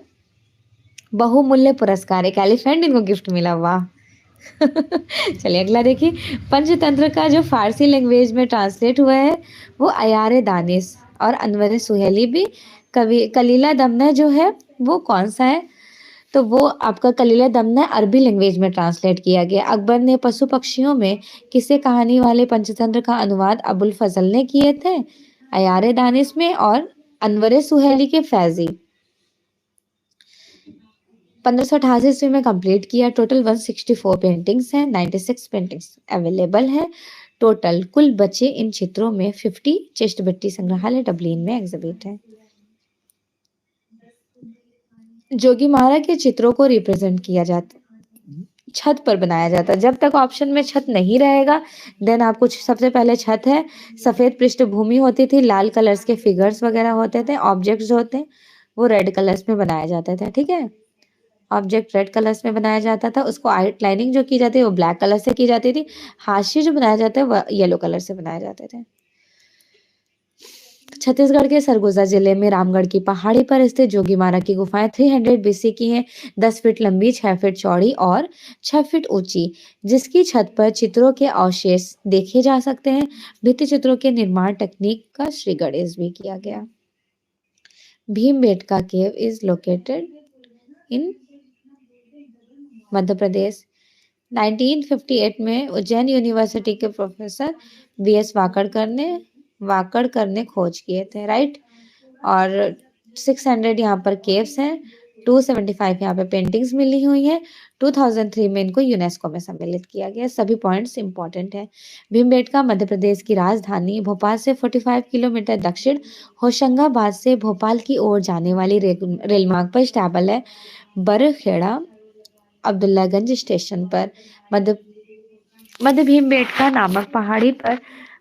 [SPEAKER 1] बहुमूल्य पुरस्कार, एक एलिफेंट इनको गिफ्ट मिला। वाह। चलिए अगला देखिए। पंचतंत्र का जो फारसी लैंग्वेज में ट्रांसलेट हुआ है वो अयार दानिश और अनवर सुहेली भी। कवि कलीला दमना जो है वो कौन सा है? तो वो आपका कलीला दमना अरबी लैंग्वेज में ट्रांसलेट किया गया। अकबर ने पशु पक्षियों में किसे कहानी वाले पंचतंत्र का अनुवाद अबुल फजल ने किए थे? अयार दानिश में और अनवर सुहेली के फैजी। 1588 ईस्वी में कंप्लीट किया। टोटल 164 पेंटिंग्स हैं, 96 पेंटिंग्स अवेलेबल हैं। टोटल कुल बचे इन चित्रों में 50 चेस्ट बिट्टी संग्रहालय डबलिन में एग्जिबिट है। जोगीमारा के चित्रों को रिप्रेजेंट किया जाता छत पर बनाया जाता है। जब तक ऑप्शन में छत नहीं रहेगा देन आपको सबसे पहले छत है, सफेद पृष्ठभूमि होती थी, लाल कलर्स के फिगर्स वगैरह होते थे, ऑब्जेक्ट्स जो होते हैं वो रेड कलर्स में बनाए जाते थे, ठीक है। ऑब्जेक्ट रेड कलर्स में बनाया जाता था, उसको आउटलाइनिंग जो की जाती है वो ब्लैक कलर से की जाती थी, हाशिए जो बनाया जाता है वह येलो कलर से बनाए जाते थे। छत्तीसगढ़ के सरगुजा जिले में रामगढ़ की पहाड़ी पर स्थित जोगीमारा की गुफाएं 300 बीसी की हैं, 10 फीट लंबी, 6 फीट चौड़ी और 6 फीट ऊंची, जिसकी छत पर चित्रों के अवशेष देखे जा सकते हैं। भित्ति चित्रों के निर्माण तकनीक का श्री गणेश भी किया गया। Bhimbetka cave is located in Madhya Pradesh. 1958 में उज्जैन यूनिवर्सिटी के प्रोफेसर बीएस वाकड़कर ने खोज किए थे, राइट। और 600 यहाँ पर केव्स हैं, 275 यहाँ पे पेंटिंग्स मिली हुई हैं। 2003 में इनको यूनेस्को में सम्मिलित किया गया। सभी पॉइंट्स इंपॉर्टेंट हैं। भीमबेटका मध्य प्रदेश की राजधानी भोपाल से 45 किलोमीटर दक्षिण होशंगाबाद से भोपाल की ओर जाने वाली रेल मार्ग पर स्टेबल है। बरखेड़ा अब्दुल्लागंज स्टेशन पर मध्य भीमबेटका नामक पहाड़ी पर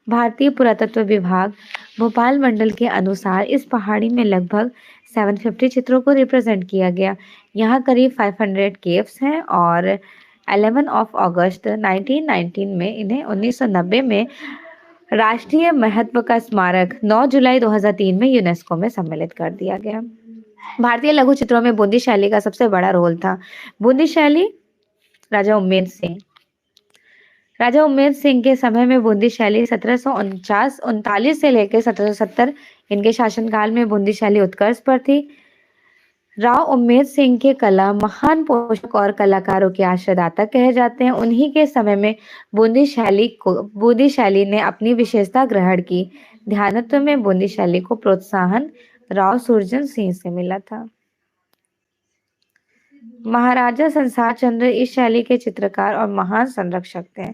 [SPEAKER 1] भारतीय पुरातत्व विभाग भोपाल मंडल के अनुसार इस पहाड़ी में लगभग 750 चित्रों को रिप्रेजेंट किया गया। यहाँ करीब 500 केव्स हैं और 11 अगस्त 1919 में इन्हें 1990 में राष्ट्रीय महत्व का स्मारक 9 जुलाई 2003 में यूनेस्को में सम्मिलित कर दिया गया। भारतीय लघु चित्रों में बूंदी शैली का सबसे बड़ा रोल था। बूंदी शैली राजा उम्मेद सिंह के समय में बूंदी शैली 1739 से लेकर 1770 इनके शासनकाल में बूंदी शैली उत्कर्ष पर थी। राव उम्मेद सिंह के कला महान पोषक और कलाकारों के आश्रयदाता कहे जाते हैं। उन्हीं के समय में बूंदी शैली ने अपनी विशेषता ग्रहण की। ध्यानत्व में बूंदी शैली को प्रोत्साहन राव सुरजन सिंह से मिला था। महाराजा संसार चंद्र इस शैली के चित्रकार और महान संरक्षक थे।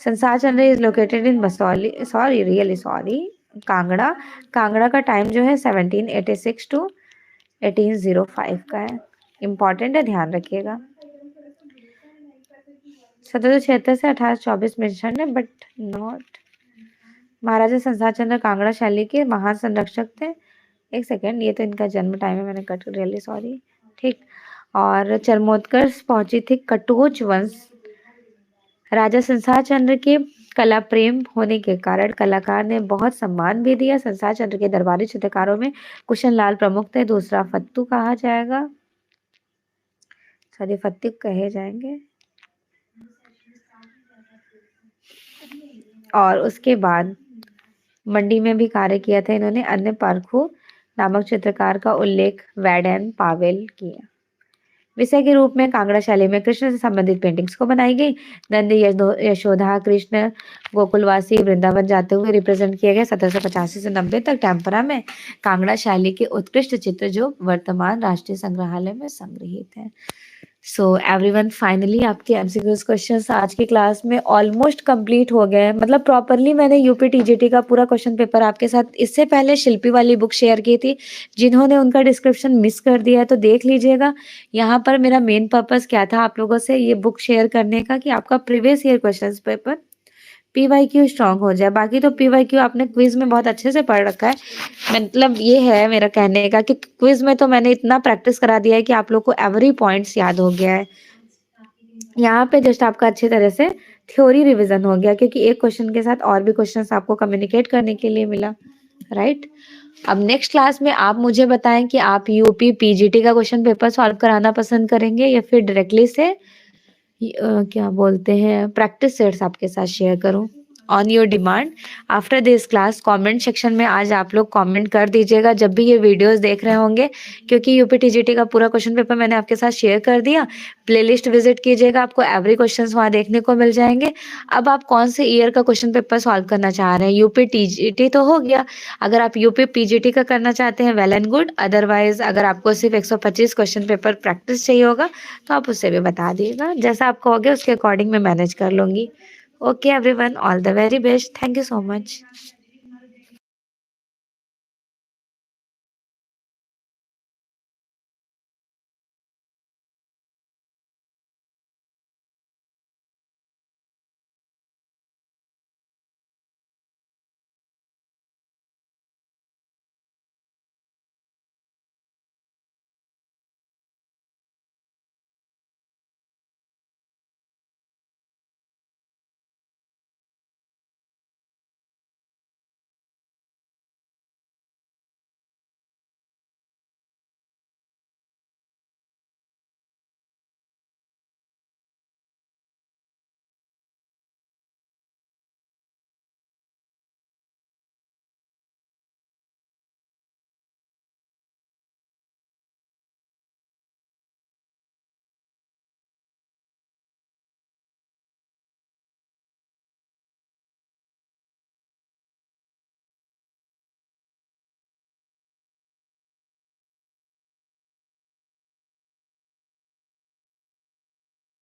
[SPEAKER 1] संसार चंद्र इज लोकेटेड इन कांगड़ा का टाइम जो है 1786 टू 1805 का है। इंपॉर्टेंट है, ध्यान रखिएगा। 1776 से 1824 मेंशन है बट नॉट। महाराजा संसार चंद्र कांगड़ा शैली के महान संरक्षक थे। एक सेकेंड, ये तो इनका जन्म टाइम है, मैंने कट रियली सॉरी, ठीक। और चरमोत्कर्ष पहुंची थी कटोच वंश। राजा संसार चंद्र के कला प्रेम होने के कारण कलाकार ने बहुत सम्मान भी दिया। संसार चंद्र के दरबारी चित्रकारों में कुशन लाल प्रमुख थे, दूसरा फत्तू कहा जाएगा, सॉरी फत्तू कहे जाएंगे। और उसके बाद मंडी में भी कार्य किया था इन्होंने। अन्य पारखू नामक चित्रकार का उल्लेख वैडन पावेल किया। विषय के रूप में कांगड़ा शैली में कृष्ण से संबंधित पेंटिंग्स को बनाई गई। नंद यशोदा कृष्ण गोकुलवासी वृंदावन जाते हुए रिप्रेजेंट किए गए। 1785 से 90 तक टेम्परा में कांगड़ा शैली के उत्कृष्ट चित्र जो वर्तमान राष्ट्रीय संग्रहालय में संग्रहित है। सो एवरीवन, फाइनली आपके एमसीक्यूज क्वेश्चंस आज की क्लास में ऑलमोस्ट कंप्लीट हो गए हैं। मतलब प्रॉपरली मैंने यूपी टीजीटी का पूरा क्वेश्चन पेपर आपके साथ इससे पहले शिल्पी वाली बुक शेयर की थी। जिन्होंने उनका डिस्क्रिप्शन मिस कर दिया है तो देख लीजिएगा। यहाँ पर मेरा मेन पर्पस क्या था आप लोगों से ये बुक शेयर करने का कि आपका previous year question paper PYQ strong हो जाए। बाकी तो पीवाईक्यू आपने क्विज में बहुत अच्छे से पढ़ रखा है। मतलब ये है मेरा कहने का कि क्विज में तो मैंने इतना प्रैक्टिस करा दिया है कि आप लोग को एवरी पॉइंट्स याद हो गया है। यहाँ पे जस्ट आपका अच्छी तरह से थ्योरी रिवीजन हो गया क्योंकि एक क्वेश्चन के साथ और भी क्वेश्चंस आपको कम्युनिकेट करने के लिए मिला, राइट। अब नेक्स्ट क्लास में आप मुझे बताएं कि आप यूपी पीजीटी का क्वेश्चन पेपर सॉल्व कराना पसंद करेंगे या फिर डायरेक्टली से क्या बोलते हैं प्रैक्टिस सेट्स आपके साथ शेयर करूं on your demand. After this class comment section में आज आप लोग कमेंट कर दीजिएगा जब भी ये वीडियोस देख रहे होंगे, क्योंकि यूपी टीजीटी का पूरा क्वेश्चन पेपर मैंने आपके साथ शेयर कर दिया। प्लेलिस्ट विजिट कीजिएगा, आपको एवरी क्वेश्चंस वहाँ देखने को मिल जाएंगे। अब आप कौन से ईयर का क्वेश्चन पेपर सॉल्व करना चाह रहे हैं? यूपी टीजीटी तो हो गया, अगर आप यूपी पीजीटी का करना चाहते हैं वेल एंड गुड, अदरवाइज अगर आपको सिर्फ 125 क्वेश्चन पेपर प्रैक्टिस चाहिए होगा तो आप उससे भी बता दिएगा। जैसा आप कहोगे उसके अकॉर्डिंग मैं मैनेज कर लूँगी। Okay everyone, all the very best. Thank you so much.